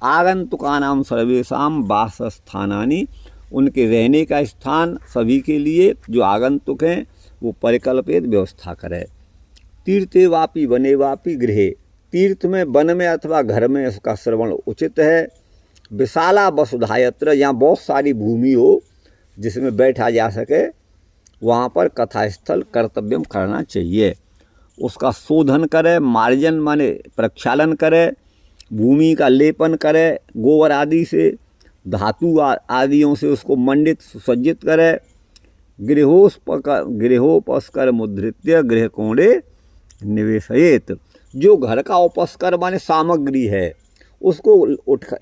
आगंतुकानाम सर्वेषाम वासस्थानानि, उनके रहने का स्थान सभी के लिए जो आगंतुक हैं वो परिकल्पित व्यवस्था करे। तीर्थे वापी वने वापी गृहे, तीर्थ में, वन में अथवा घर में उसका श्रवण उचित है। विशाला वसुधायत्र, यहाँ बहुत सारी भूमि हो जिसमें बैठा जा सके, वहाँ पर कथा स्थल कर्तव्यम करना चाहिए। उसका शोधन करे, मार्जन माने प्रक्षालन करे, भूमि का लेपन करे, गोबर आदि से, धातु आदियों से उसको मंडित सुसज्जित करे। गृहोपस्कर मुद्रित्य गृहकोणे निवेशयेत। जो घर का उपस्कर माने सामग्री है उसको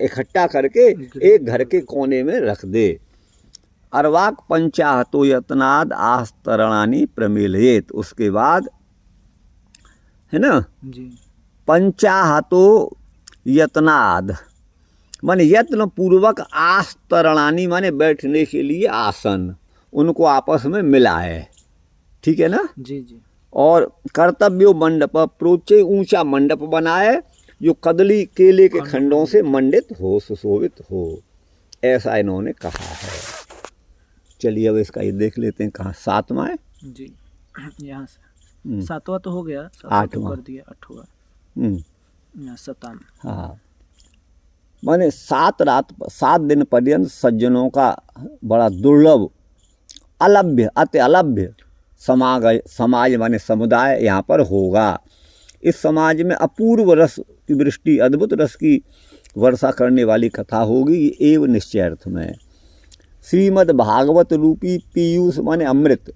इकट्ठा करके एक घर के कोने में रख दे। अर्वाक पंचाहतो यत्नाद आस्तरणानी प्रमेलयेत। उसके बाद है ना जी। पंचाहतो यत्नाद माने यत्न पूर्वक आस्तरणानी माने बैठने के लिए आसन, उनको आपस में मिलाए, ठीक है ना। जी जी। और कर्तव्यो मंडप प्रोचे ऊंचा मंडप बनाए जो कदली केले के खंडों से मंडित हो, सुशोभित हो, ऐसा इन्होंने कहा है। चलिए अब इसका ये देख लेते हैं कहाँ 7वां है जी। यहाँ से 7वां तो हो गया, 8वां कर दिया, 8वां 7वां। हाँ माने 7 दिन पर्यंत सज्जनों का बड़ा दुर्लभ अलभ्य अति अलभ्य समाज माने समुदाय यहाँ पर होगा। इस समाज में अपूर्व रस की वृष्टि, अद्भुत रस की वर्षा करने वाली कथा होगी, ये एवं निश्चय अर्थ में। श्रीमद् भागवत रूपी पीयूष माने अमृत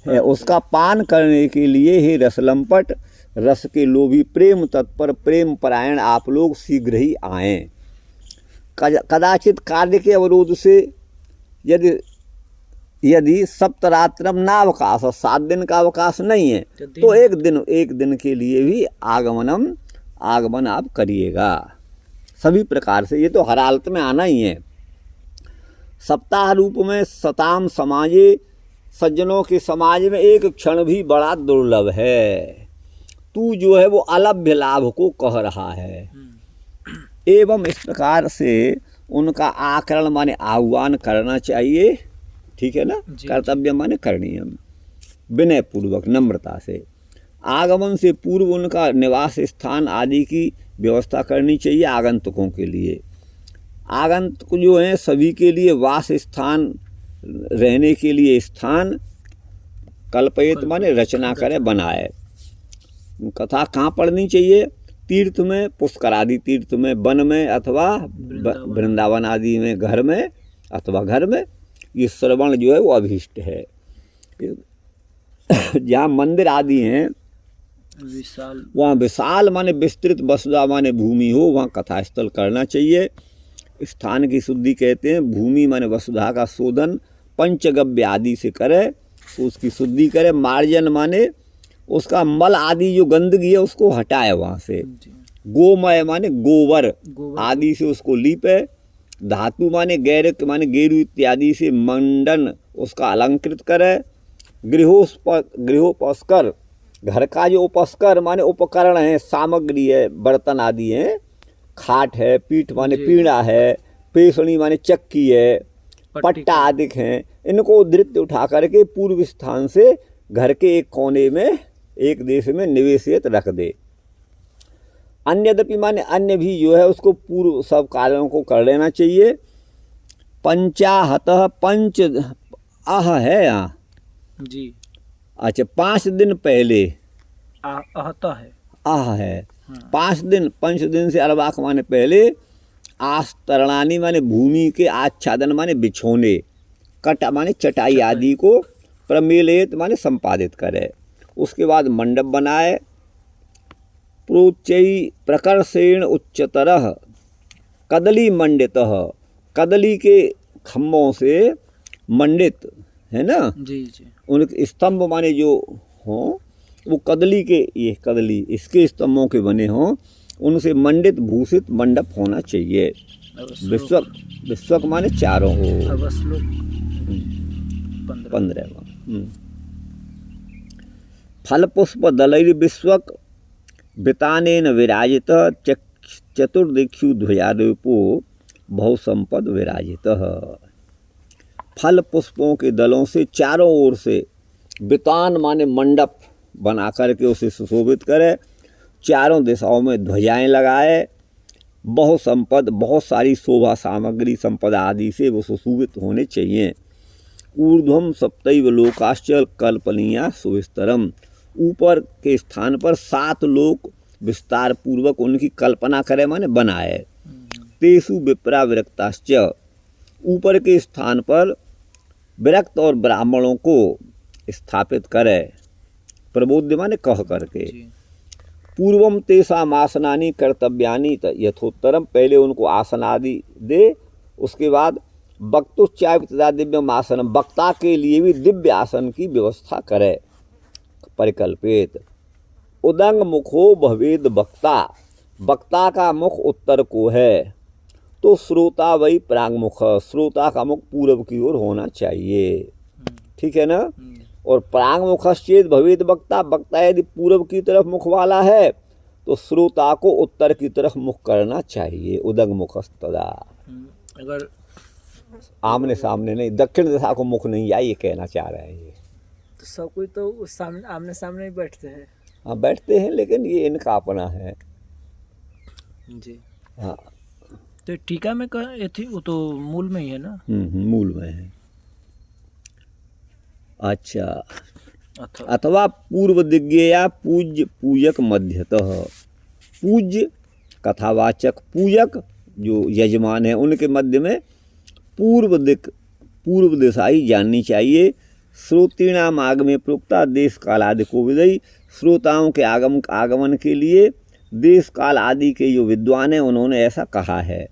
है, उसका पान करने के लिए हे रसलंपट रस के लोभी प्रेम तत्पर प्रेम परायण आप लोग शीघ्र ही आएं। कदाचित कार्य के अवरोध से यदि सप्तरात्रम नावकाश, 7 दिन का अवकाश नहीं है तो एक दिन के लिए भी आगमन आप करिएगा। सभी प्रकार से ये तो हर हालत में आना ही है। सप्ताह रूप में सताम समाजे, सज्जनों के समाज में एक क्षण भी बड़ा दुर्लभ है। तू जो है वो अलभ्य लाभ को कह रहा है। एवं इस प्रकार से उनका आकरण माने आह्वान करना चाहिए, ठीक है ना। कर्तव्य माने करणीय, विनय पूर्वक नम्रता से। आगमन से पूर्व उनका निवास स्थान आदि की व्यवस्था करनी चाहिए आगंतुकों के लिए। आगंतुक जो हैं सभी के लिए वास स्थान, रहने के लिए स्थान कल्पयित माने रचना करे, बनाए। कथा कहाँ पढ़नी चाहिए? तीर्थ में, पुष्कर आदि तीर्थ में, वन में अथवा वृंदावन आदि में, घर में अथवा घर में। ये श्रवण जो है वो अभीष्ट है। जहाँ मंदिर आदि हैं विशाल, वहाँ विशाल माने विस्तृत, वसुधा माने भूमि हो, वहाँ कथा स्थल करना चाहिए। स्थान की शुद्धि कहते हैं, भूमि माने वसुधा का शोधन पंचगव्य आदि से करे, तो उसकी शुद्धि करे। मार्जन माने उसका मल आदि जो गंदगी है उसको हटाए वहाँ से। गोमय माने गोबर आदि से उसको लीपे। धातु माने गैरक माने गेरु इत्यादि से मंडन उसका अलंकृत करे। गृहोपस्कर, घर का जो उपस्कर माने उपकरण है, सामग्री है, बर्तन आदि हैं, खाट है, पीठ माने पीढ़ा है, पेशणी माने चक्की है, पट्टा आदि हैं, इनको धृत उठा करके पूर्व स्थान से घर के एक कोने में एक देश में निवेशित रख दे। अन्यदपि माने अन्य भी जो है उसको पूर्व सब कार्यों को कर लेना चाहिए। पंचाहतः, पंच आह है यहाँ जी। अच्छा 5 दिन पहले आहता है, आह है। 5 दिन, 5 दिन से अर्वाक माने पहले। आस्तरणानी माने भूमि के आच्छादन माने बिछोने, कट माने चटाई आदि को, प्रमेलयित माने संपादित करे। उसके बाद मंडप बनाए। प्रोच्चई प्रकर्षेण उच्चतरः कदली मंडितः, कदली के खम्भों से मंडित है ना जी जी। उनके स्तंभ माने जो हों वो कदली के, ये कदली इसके स्तंभों के बने हों, उनसे मंडित भूषित मंडप होना चाहिए। विश्वक माने चारों हो। 15वां। फल पुष्प दलैर विश्वक वितानेन विराजित चतुर्दिक्षु ध्वजारूपो बहुसंपद विराजित। फल पुष्पों के दलों से चारों ओर से वितान माने मंडप बना करके उसे सुशोभित करे, चारों दिशाओं में ध्वजाएं लगाए, बहुत संपद, बहुत सारी शोभा सामग्री संपदा आदि से वो सुशोभित होने चाहिए। ऊर्ध्वम सप्तैव लोकाश्च कल्पनीया सुविस्तरम, ऊपर के स्थान पर 7 लोक विस्तार पूर्वक उनकी कल्पना करे माने बनाए। तेसु विप्रा विरक्ताश्च, ऊपर के स्थान पर विरक्त और ब्राह्मणों को स्थापित करे, प्रबोध्य माने कह करके। पूर्वम तेषाम आसनानि कर्तव्यानि यथोत्तरम, पहले उनको आसन आदि दे, उसके बाद वक्तुश्चापि दिव्यम आसनम, वक्ता के लिए भी दिव्य आसन की व्यवस्था करे, परिकल्पित। उदंग मुखो भवेद वक्ता, वक्ता का मुख उत्तर को है तो श्रोता वही प्रांगमुख, श्रोता का मुख पूर्व की ओर होना चाहिए, ठीक है ना। और प्रांगमुखश्चेद भवेद वक्ता, वक्ता यदि पूर्व की तरफ मुख वाला है तो श्रोता को उत्तर की तरफ मुख करना चाहिए, उदंग मुखस्तदा। अगर आमने सामने नहीं, दक्षिण दिशा को मुख नहीं आए, ये कहना चाह रहे हैं ये। तो सब कोई तो उस सामने आमने सामने ही बैठते हैं। हाँ बैठते हैं, लेकिन ये इनका अपना है जी। हाँ। तो टीका में ये थी, वो तो मूल में ही है ना। मूल में है। अच्छा, अथवा पूर्व दिग्गेया पूज्य पूजक मध्यतः, पूज्य कथावाचक, पूजक जो यजमान है उनके मध्य में पूर्व दिशा ही जाननी चाहिए। श्रोतीणाम आगमे प्रोक्ता देश काल आदि को विदयी, श्रोताओं के आगमन के लिए देश काल आदि के जो विद्वान हैं उन्होंने ऐसा कहा है।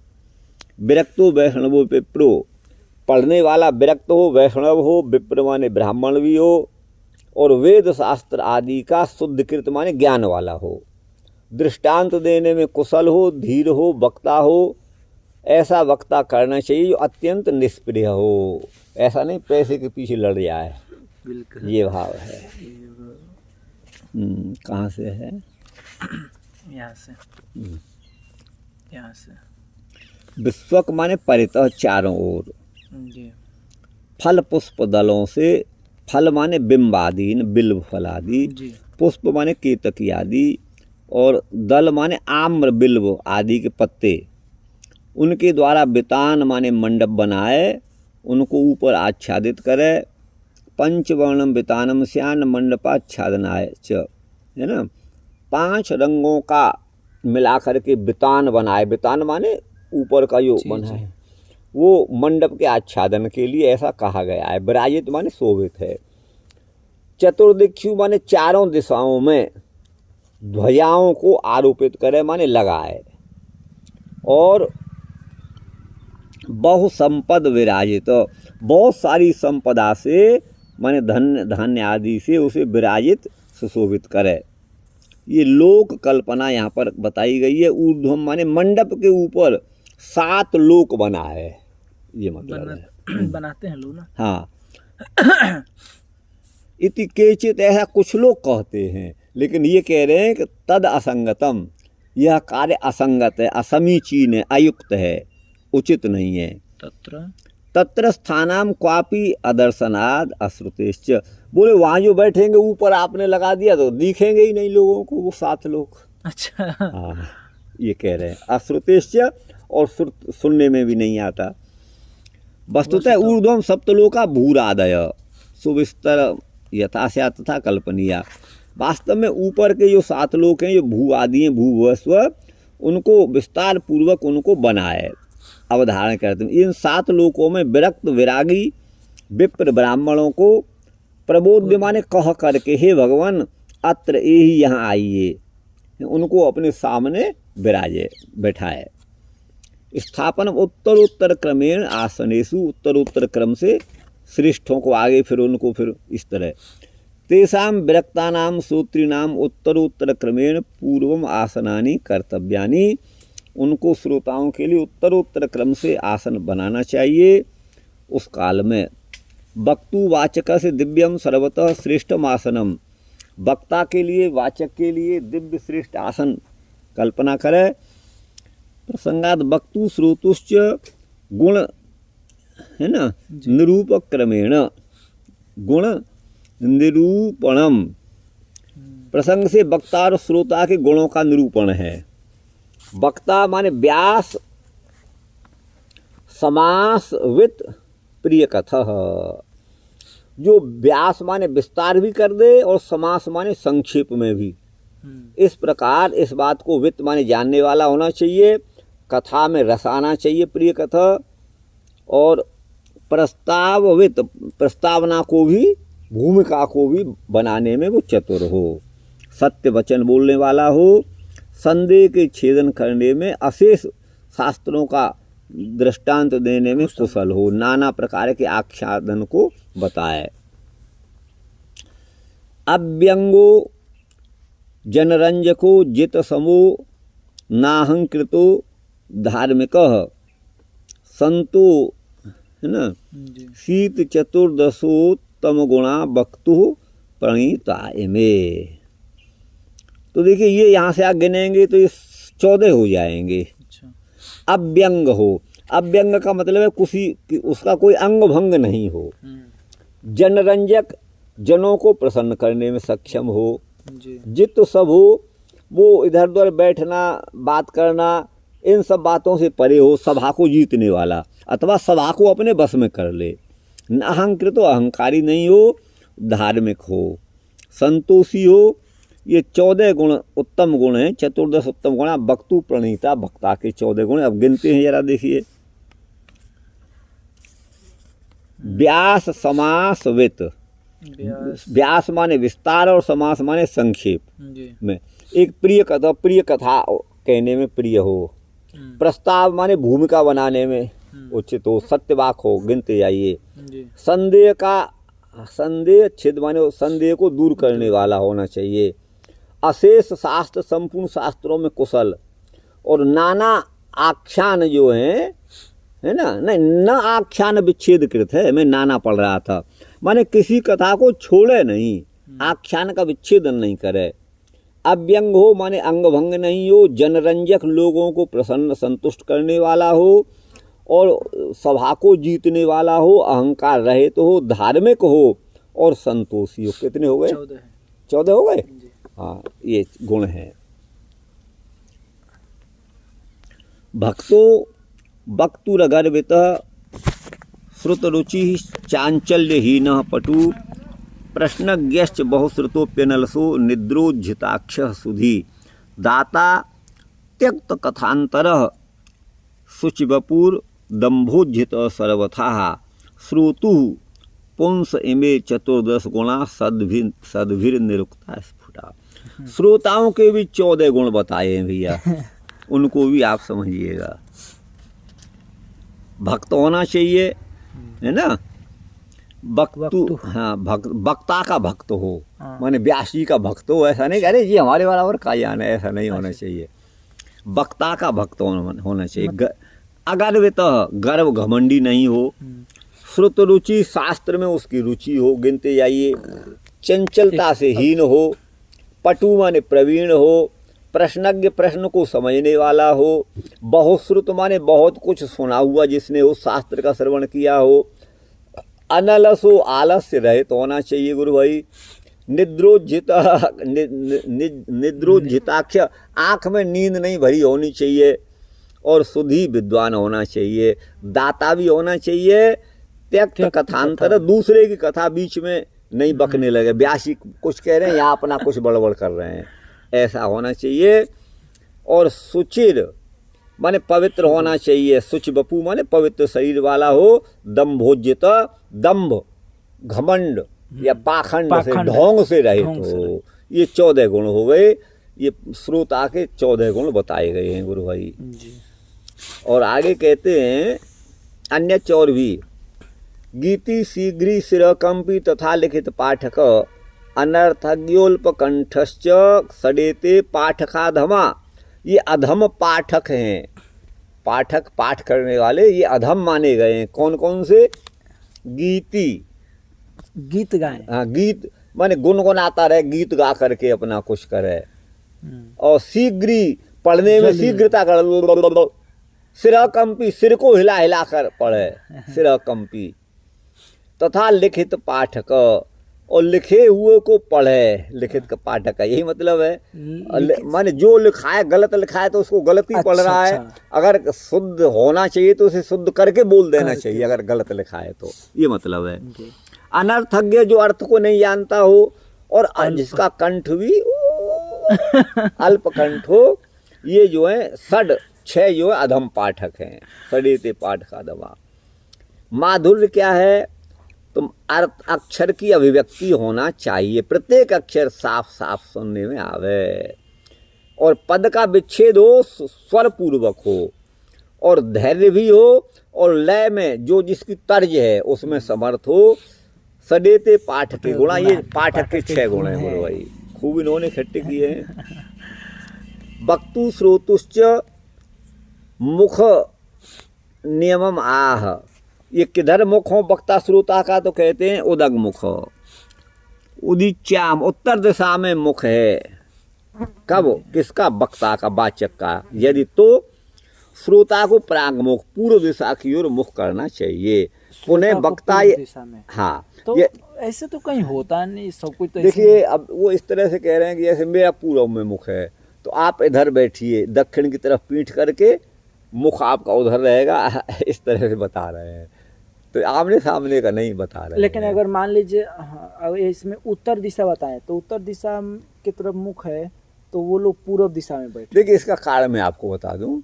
विरक्तो वैष्णवो विप्रो, पढ़ने वाला विरक्त हो, वैष्णव हो, विप्र माने ब्राह्मण भी हो, और वेद शास्त्र आदि का शुद्धकृत माने ज्ञान वाला हो, दृष्टांत देने में कुशल हो, धीर हो, वक्ता हो, ऐसा वक्ता करना चाहिए जो अत्यंत निष्प्रिय हो, ऐसा नहीं पैसे के पीछे लड़ जाए। बिल्कुल, ये भाव है। कहाँ से है? यहाँ से। यहाँ से। विश्वक माने परितः, चारों ओर। जी। फल पुष्प दलों से, फल माने बिंबादीन, बिल्व फल आदि, पुष्प माने केतकी आदि, और दल माने आम्र बिल्व आदि के पत्ते, उनके द्वारा वितान माने मंडप बनाए, उनको ऊपर आच्छादित करे। पंचवर्णम वितानम स्यान मंडपाच्छादनाय च, है ना, 5 रंगों का मिलाकर के वितान बनाए, वितान माने ऊपर का जो बना है, वो मंडप के आच्छादन के लिए ऐसा कहा गया है। विराजित माने शोभित है। चतुर्दिक्षु माने चारों दिशाओं में ध्वजाओं को आरोपित करे माने लगाए, और बहु संपद विराजित, बहुत सारी संपदा से माने धन्य धान्य आदि से उसे विराजित सुशोभित करे। ये लोक कल्पना यहाँ पर बताई गई है। ऊर्ध्वम माने मंडप के ऊपर 7 लोक बना है, ये मतलब है। बनाते हैं लोग ना। हाँ। इति केचित, ऐसा कुछ लोग कहते हैं, लेकिन ये कह रहे हैं कि तद असंगतम, यह कार्य असंगत है, असमीचीन है, अयुक्त है, उचित नहीं है। तत्र स्थानाम क्वापि अदर्शनाद अश्रुतेश्च, बोले वहाँ जो बैठेंगे ऊपर आपने लगा दिया तो दिखेंगे ही नहीं लोगों को वो 7 लोग। अच्छा। हाँ, ये कह रहे हैं अश्रुतेश्च, और सुनने में भी नहीं आता। वस्तुतः ऊर्ध्वम सप्तलोका भूरादय सुविस्तर यथास्या तथा कल्पनीया, वास्तव में ऊपर के जो 7 लोक हैं, जो भू आदि हैं, भूवस्व, उनको विस्तार पूर्वक उनको बनाए, अवधारण करते हैं। इन 7 लोकों में विरक्त विरागी विप्र ब्राह्मणों को प्रबोध्य माने कह करके, हे भगवान अत्र यही यहाँ आइए, उनको अपने सामने विराजे, बैठाए। स्थापन उत्तरोत्तर क्रमेण आसनेषु, उत्तरोत्तर क्रम से श्रेष्ठों को आगे, फिर उनको फिर इस तरह। तेषाम विरक्तानाम श्रोतॄणाम उत्तरोत्तर क्रमेण पूर्वम आसनानि कर्तव्यानि, उनको श्रोताओं के लिए उत्तरोत्तर क्रम से आसन बनाना चाहिए। उस काल में वक्तु वाचक से दिव्यम सर्वतः श्रेष्ठम आसनम, वक्ता के लिए, वाचक के लिए दिव्य श्रेष्ठ आसन कल्पना करे। प्रसंगात वक्तु श्रोतुश्च गुण, है ना, निरूपक क्रमेण, गुण निरूपणम, प्रसंग से वक्ता और श्रोता के गुणों का निरूपण है। वक्ता माने व्यास समास वित प्रिय कथः, जो व्यास माने विस्तार भी कर दे और समास माने संक्षेप में भी। इस प्रकार इस बात को वित्त माने जानने वाला होना चाहिए, कथा में रस आना चाहिए, प्रिय कथा, और प्रस्ताववित, प्रस्तावना को भी, भूमिका को भी बनाने में वो चतुर हो, सत्य वचन बोलने वाला हो, संदेह के छेदन करने में, अशेष शास्त्रों का दृष्टांत देने में कुशल हो, नाना प्रकार के आख्यान को बताए। अव्यंगो जनरंजको जित समो नाहंकृतो धार्मिकः संतो, है ना, शीत चतुर्दशोत्तम गुणा वक्तु प्रणीताय में। तो देखिए ये यहाँ से आप गिनेंगे तो ये 14 हो जाएंगे। अव्यंग हो, अव्यंग का मतलब है किसी उसका कोई अंग भंग नहीं हो। जनरंजक, जनों को प्रसन्न करने में सक्षम हो। जित सब हो, वो इधर उधर बैठना, बात करना, इन सब बातों से परे हो, सभा को जीतने वाला अथवा सभा को अपने बस में कर ले। न अहंकृत, तो अहंकारी नहीं हो, धार्मिक हो, संतोषी हो। ये 14 गुण उत्तम गुण हैं, चतुर्दश उत्तम गुण। वक्तु प्रणीता, वक्ता के 14 गुण अब गिनते हैं जरा देखिए। व्यास समासवित, व्यास माने विस्तार और समास माने संक्षेप में। एक प्रिय कथा कहने में प्रिय हो। प्रस्ताव माने भूमिका बनाने में उचित हो, सत्यवाक हो, गिनते जाइए। संदेह छिद माने संदेह को दूर करने वाला होना चाहिए। अशेष शास्त्र, संपूर्ण शास्त्रों में कुशल। और नाना आख्यान जो हैं, है ना, नहीं न आख्यान विच्छेदकृत है, मैं नाना पढ़ रहा था, माने किसी कथा को छोड़े नहीं, आख्यान का विच्छेदन नहीं करे। अव्यंग हो माने अंग भंग नहीं हो, जनरंजक, लोगों को प्रसन्न संतुष्ट करने वाला हो और सभा को जीतने वाला हो, अहंकार रहित हो, धार्मिक हो और संतोषी हो। कितने हो गए? 14 हो गए। हाँ, ये गुण हैं। भक्तो वक्तुरगर्वित श्रुतरुचि चांचल्यहीन पटु प्रश्नज्ञश्च बहुश्रुतोप्यनलसो निद्रोज्झिताक्षः सुधी दाता त्यक्त कथांतरः शुचिवपुर दंभोज्झित सर्वथा श्रोतु पुंस इमे 14 गुणा सद्भिर निरुक्ता स्फुटा। श्रोताओं के भी 14 गुण बताए हैं भैया, उनको भी आप समझिएगा। भक्त होना चाहिए, है ना, वक्तु, हाँ, वक्ता का भक्त हो, माने व्यास जी का भक्त हो। ऐसा नहीं अरे जी हमारे वाला और का जाना है, ऐसा नहीं होना चाहिए। वक्ता का भक्त होना चाहिए। अगर्वित, गर्व घमंडी नहीं हो। श्रुत रुचि, शास्त्र में उसकी रुचि हो, गिनते जाइए। चंचलता से हीन हो। पटु माने प्रवीण हो। प्रश्नज्ञ, प्रश्न को समझने वाला हो। बहुश्रुत माने बहुत कुछ सुना हुआ जिसने हो, शास्त्र का श्रवण किया हो। अनलस हो, आलस्य रहित होना चाहिए गुरु भाई। निद्रोज्झिताक्ष, आँख में नींद नहीं भरी होनी चाहिए। और सुधी, विद्वान होना चाहिए। दाता भी होना चाहिए। त्यक्त कथांतर, दूसरे की कथा बीच में नहीं बकने लगे, व्यास जी कुछ कह रहे हैं यहाँ अपना कुछ बड़बड़ कर रहे हैं, ऐसा होना चाहिए। और सुचिर माने पवित्र होना चाहिए। सुच बपू माने पवित्र शरीर वाला हो। दंभोज्यत, दंभ, घमंड या पाखंड से, ढोंग से रहित हो। ये 14 गुण हो गए। ये श्रोता के 14 गुण बताए गए हैं गुरु भाई जी। और आगे कहते हैं अन्य चौर भी। गीति शीघ्री शिरकंपी तथा लिखित पाठक अनर्थज्ञोल्पकंठश्च सडेते पाठकाधमा। ये अधम पाठक हैं, पाठक पाठ करने वाले, ये अधम माने गए हैं। कौन कौन से? गीति, गीत गाए। हाँ, गीत माने गुनगुनाता रहे, गीत गा करके अपना कुछ करे। और शीघ्री, पढ़ने में शीघ्रता कर। शिरकंपी, सिर को हिला हिला कर पढ़े, शिरकंपी। तथा लिखित पाठक, और लिखे हुए को पढ़े। लिखित का पाठक का यही मतलब है, माने जो लिखा है गलत लिखा है तो उसको गलत ही पढ़ रहा है। अगर शुद्ध होना चाहिए तो उसे शुद्ध करके बोल देना चाहिए, अगर गलत लिखा है तो, ये मतलब है। अनर्थज्ञ, जो अर्थ को नहीं जानता हो, और जिसका कंठ भी अल्प कंठ हो, ये जो है 6 जो है अधम पाठक हैं। सडेते पाठ का दवा। माधुर्य क्या है? तो अक्षर की अभिव्यक्ति होना चाहिए, प्रत्येक अक्षर साफ साफ सुनने में आवे, और पद का विच्छेद हो, स्वर पूर्वक हो, और धैर्य भी हो, और लय में जो जिसकी तर्ज है उसमें समर्थ हो। सडेते पाठ के गुणा, ये पाठक के 6 गुण हैं गुरु भाई, खूब इन्होंने इकट्ठे किए हैं। वक्तु श्रोतुश्च मुख नियमम आह, ये किधर मुख हो वक्ता श्रोता का? तो कहते हैं उदग मुख। उदीच्याम, उत्तर दिशा में मुख है। कब? किसका? वक्ता का, वाचक का। यदि तो श्रोता को प्रागमुख, पूर्व दिशा की ओर मुख करना चाहिए। पुनः वक्ता हाँ, तो ये ऐसे तो कहीं होता नहीं, सब कुछ तो देखिए अब वो इस तरह से कह रहे हैं कि जैसे मेरा पूर्व में मुख है, तो आप इधर बैठिए दक्षिण की तरफ पीठ करके, मुख आपका उधर रहेगा, इस तरह से बता रहे हैं। तो आमने सामने का नहीं बता रहे हैं। लेकिन अगर मान लीजिए अगर इसमें उत्तर दिशा बताएं तो उत्तर दिशा की तरफ मुख है, तो वो लोग पूर्व दिशा में बैठे। देखिए इसका कारण मैं आपको बता दूं,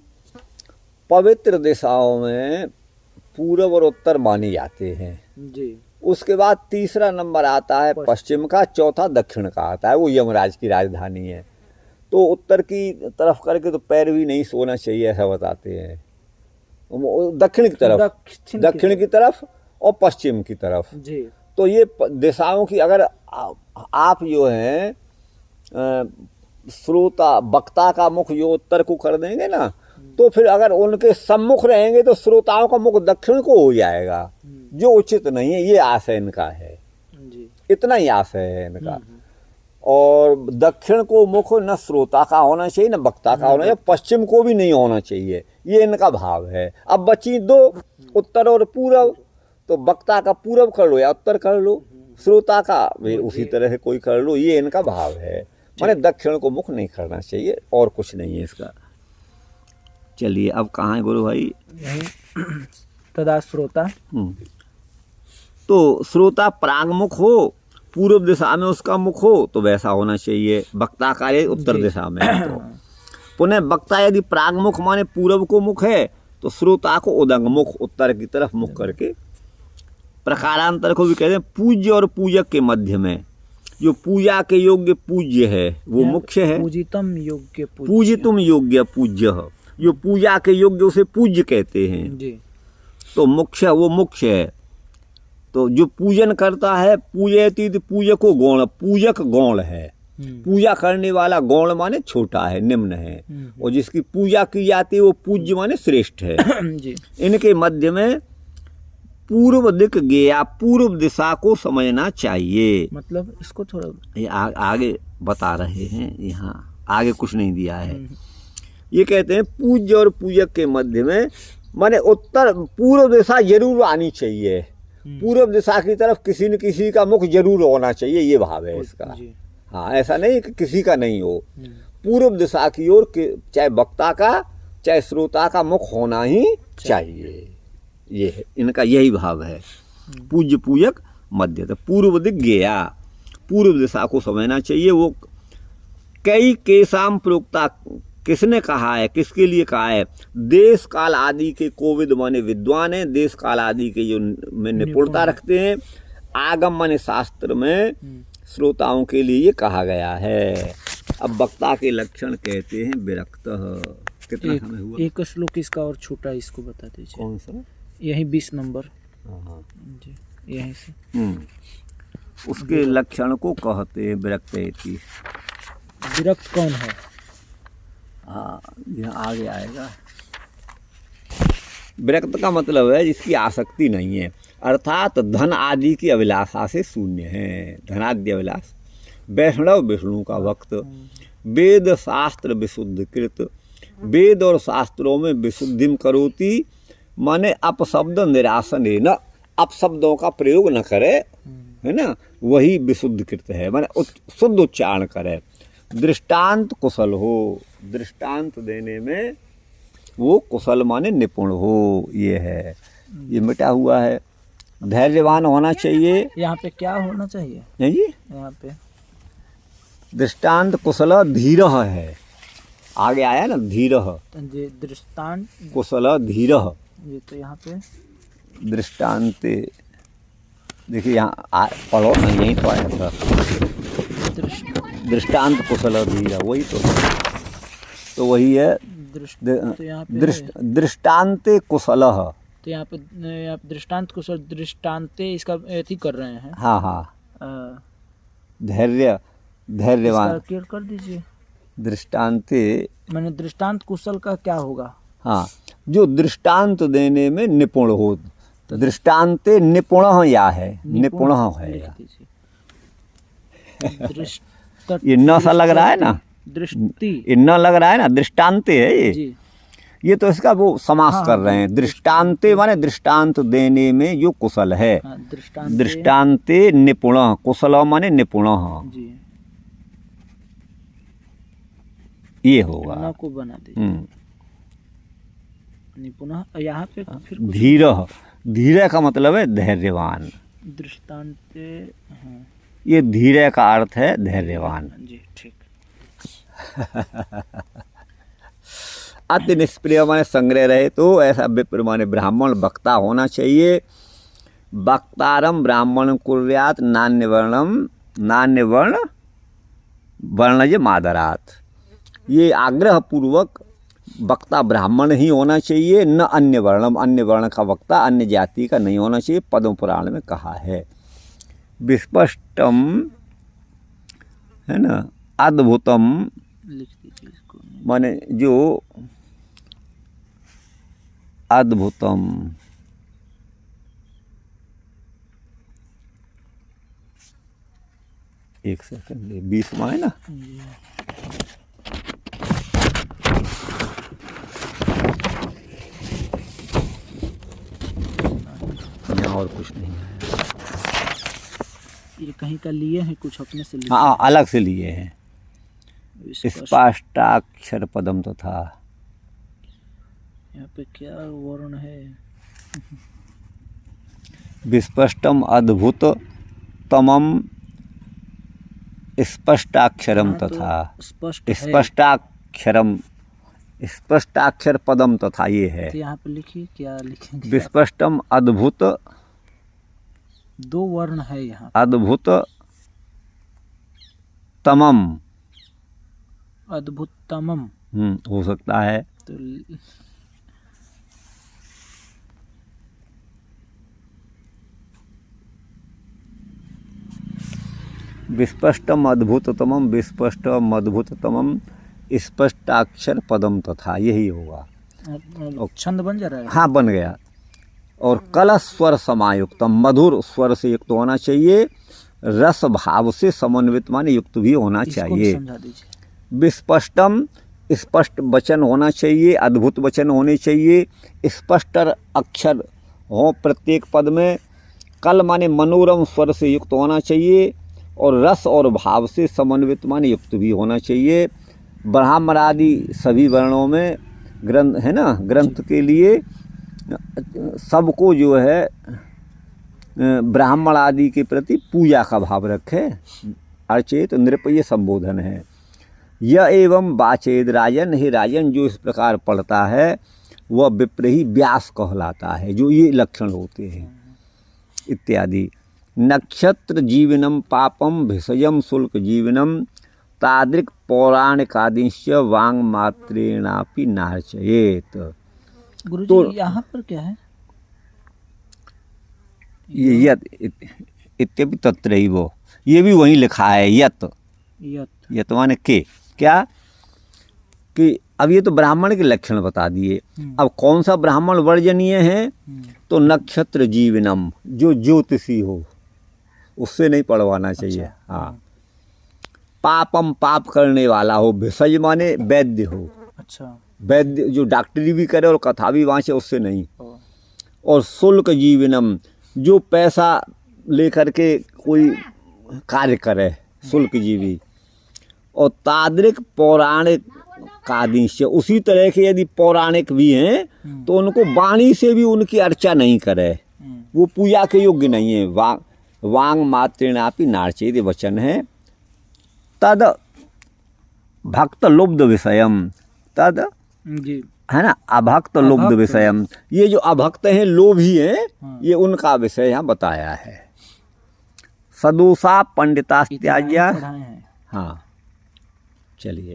पवित्र दिशाओं में पूर्व और उत्तर माने जाते हैं जी। उसके बाद तीसरा नंबर आता है पश्चिम का, चौथा दक्षिण का आता है। वो यमराज की राजधानी है। तो उत्तर की तरफ करके तो पैर भी नहीं सोना चाहिए, ऐसा बताते हैं। दक्षिण की तरफ, दक्षिण की तरफ और पश्चिम की तरफ जी। तो ये दिशाओं की अगर आप जो हैं श्रोता वक्ता का मुख जो उत्तर को कर देंगे ना, तो फिर अगर उनके सम्मुख रहेंगे तो श्रोताओं का मुख दक्षिण को हो जाएगा, जो उचित नहीं है। ये आशय इनका है जी। इतना ही आशय है इनका। और दक्षिण को मुख न श्रोता का होना चाहिए न वक्ता का होना चाहिए, पश्चिम को भी नहीं होना चाहिए, ये इनका भाव है। अब बची 2, उत्तर और पूर्व, तो वक्ता का पूर्व कर लो या उत्तर कर लो, श्रोता का भी उसी तरह से कोई कर लो, ये इनका भाव है। माने दक्षिण को मुख नहीं करना चाहिए, और कुछ नहीं है इसका। चलिए अब कहाँ है गुरु भाई? तदा श्रोता, तो श्रोता प्रागमुख हो, पूर्व दिशा में उसका मुख हो तो वैसा होना चाहिए। वक्ता का ये उत्तर दिशा में है। तो पुनः वक्ता यदि प्रागमुख माने पूर्व को मुख है, तो श्रोता को उदंग मुख, उत्तर की तरफ मुख करके। प्रकारांतर को भी कहते हैं पूज्य और पूजक के मध्य में। जो पूजा के योग्य पूज्य है वो मुख्य है। पूजितम योग्य पूजितुम योग्य पूज्य, जो पूजा के योग्य उसे पूज्य कहते हैं जी। तो मुख्य वो मुख्य है। तो जो पूजन करता है, पूजयति पूजको गौण, पूजक गौण है। पूजा करने वाला गौण माने छोटा है, निम्न है, और जिसकी पूजा की जाती है वो पूज्य माने श्रेष्ठ है। जी। इनके मध्य में पूर्व दिक गया, पूर्व दिशा को समझना चाहिए। मतलब इसको थोड़ा ये आगे बता रहे हैं, यहाँ आगे कुछ नहीं दिया है। ये कहते हैं पूज्य और पूजक के मध्य में माने उत्तर पूर्व दिशा जरूर आनी चाहिए। पूर्व दिशा की तरफ किसी न किसी का मुख जरूर होना चाहिए, ये भाव है इसका। हाँ, ऐसा नहीं कि किसी का नहीं हो। पूर्व दिशा की ओर चाहे वक्ता का चाहे श्रोता का मुख होना ही चाहिए। ये है इनका, यही भाव है। पूज्य पूजक मध्य, तो पूर्व दिक गया, पूर्व दिशा को समझना चाहिए। वो कई केसाम प्रोक्ता, किसने कहा है, किसके लिए कहा है? देश काल आदि के कोविद माने विद्वान है, देश काल आदि के जो में निपुणता रखते हैं। आगम माने शास्त्र में श्रोताओं के लिए ये कहा गया है। अब वक्ता के लक्षण कहते हैं विरक्त। कितना समय हुआ? एक श्लोक इसका और छोटा, इसको बता दीजिए। कौन सा? यही 20 नंबर। हाँ जी, यहीं से। उसके लक्षण को कहते हैं विरक्त। विरक्त कौन है? हाँ, यहाँ आगे आएगा। विरक्त का मतलब है जिसकी आसक्ति नहीं है, अर्थात धन आदि की अभिलाषा से शून्य है। धनाद्य अभिलाष। वैष्णव विष्णु का भक्त, वेद शास्त्र विशुद्ध कृत, वेद और शास्त्रों में विशुद्धिम करोति माने अपशब्द निरासन है न, अपशब्दों का प्रयोग न करे, है ना, वही विशुद्ध कृत है, माने शुद्ध उच्चारण करे। दृष्टांत कुशल हो, दृष्टांत देने में वो कुशल माने निपुण हो, ये है। ये मिटा हुआ है। धैर्यवान होना चाहिए। यहाँ पे क्या होना चाहिए? जी, यहाँ पे दृष्टांत कुशल धीर है, आगे आया ना धीर। जी, दृष्टांत कुशल धीर, ये तो यहाँ पे दृष्टांते, देखिए यहाँ पढ़ो ना, यहीं तो आया था, दृष्टांत कुशल धीरा, वही तो वही है। तो यहाँ पे दृष्टांते कुशलः, तो यहाँ पे आप दृष्टांत कुशल, दृष्टांते इसका एथी कर रहे हैं। हाँ हाँ, धैर्यवान क्लियर कर दीजिए। दृष्टांते मैंने दृष्टांत कुशल का क्या होगा? हाँ, जो दृष्टांत देने में निपुण हो, दृष्टांते निपुण या है, निपुण है या। ये न सा लग रहा है ना, दृष्टि, ये न लग रहा है ना, दृष्टांते है ये जी। ये तो इसका वो समास हाँ, कर रहे हैं। दृष्टांते माने दृष्टांत देने में जो कुशल है। हाँ, दृष्टांते निपुण, कुशल माने निपुण जी, ये होगा। न को बना दीजिए निपुण। यहाँ पे फिर धीर, धीरे का मतलब है धैर्यवान। दृष्टांते, हाँ, ये धीरे का अर्थ है धैर्यवान जी, ठीक। अति निष्प्रिय माने संग्रह रहे, तो ऐसा विप्र माने ब्राह्मण वक्ता होना चाहिए। वक्तारम ब्राह्मण कुर्यात नान्य वर्ण वर्णज मादरात, ये आग्रह पूर्वक वक्ता ब्राह्मण ही होना चाहिए, न अन्य वर्णम, अन्य वर्ण का वक्ता अन्य जाति का नहीं होना चाहिए, पद्म पुराण में कहा है। विस्पष्टम है ना, अद्भुतम लिख दीजिए इसको, माने जो अद्भुतम, एक सेकंड, 20 में है ना, यहाँ और कुछ नहीं है। ये कहीं का लिए हैं, कुछ अपने से लिए? हाँ, अलग से लिए हैं। स्पष्टाक्षर पदम तो था, यहाँ पे क्या वर्ण है? विस्पष्टम अद्भुत तमम स्पष्टाक्षरम तथा, स्पष्टाक्षरम स्पष्टाक्षर पदम तथा, ये है। तो यहाँ पे लिखिए, क्या लिखेंगे? विस्पष्टम अद्भुत, दो वर्ण है यहाँ, अद्भुत तमम, अद्भुतमम हो सकता है। तो विस्पष्टम अद्भुततमम, विस्पष्टम अद्भुततमम स्पष्टाक्षर पदम तथा, यही होगा। छंद बन जा रहा है। हाँ, बन गया। और कलश स्वर समायुक्तम, मधुर स्वर से युक्त होना चाहिए, रस भाव से समन्वित माने युक्त भी होना चाहिए। समझा दीजिए। विस्पष्टम, स्पष्ट वचन होना चाहिए, अद्भुत वचन होने चाहिए, स्पष्ट अक्षर हो प्रत्येक पद में। कल माने मनोरम स्वर से युक्त होना चाहिए, और रस और भाव से समन्वित माने युक्त भी होना चाहिए। ब्राह्मण आदि सभी वर्णों में ग्रंथ है ना, ग्रंथ के लिए सबको जो है ब्राह्मण आदि के प्रति पूजा का भाव रखे। अर्चेत नृप ये संबोधन है। यह एवं वाचेद राजन, हे राजन जो इस प्रकार पढ़ता है वह विप्र ही व्यास कहलाता है, जो ये लक्षण होते हैं इत्यादि। नक्षत्र जीवनम पापम भिषजम शुल्क जीवनम तादृक पौराणिकादिश्च वांग मात्रेणापि नार्चयेत। गुरुजी तो यहाँ पर क्या है? ये यत इत्यपि तत्रैव, ये भी वहीं लिखा है यत, यत माने के क्या, कि अब ये तो ब्राह्मण के लक्षण बता दिए। अब कौन सा ब्राह्मण वर्जनीय है? तो नक्षत्र जीवनम, जो ज्योतिषी हो उससे नहीं पढ़वाना चाहिए। अच्छा। हाँ, पापम पाप करने वाला हो, भिषज माने वैद्य हो। अच्छा, वैद्य जो डॉक्टरी भी करे और कथा भी वाँचे, उससे नहीं। और शुल्क जीवनम, जो पैसा लेकर के कोई कार्य करे, शुल्क जीवी। और तादृक पौराणिक कादिश, उसी तरह के यदि पौराणिक भी हैं तो उनको वाणी से भी उनकी अर्चा नहीं करे, वो पूजा के योग्य नहीं है। वांग मात्रेणापि नार्चेत वचन है। तद भक्त लुब्ध विषयम, तद जी, है ना, अभक्त लुब्ध विषयम, ये जो अभक्त हैं लोभी हैं ये उनका विषय यहाँ बताया है। सदोषा पंडितास्त्याज्या। हाँ चलिए।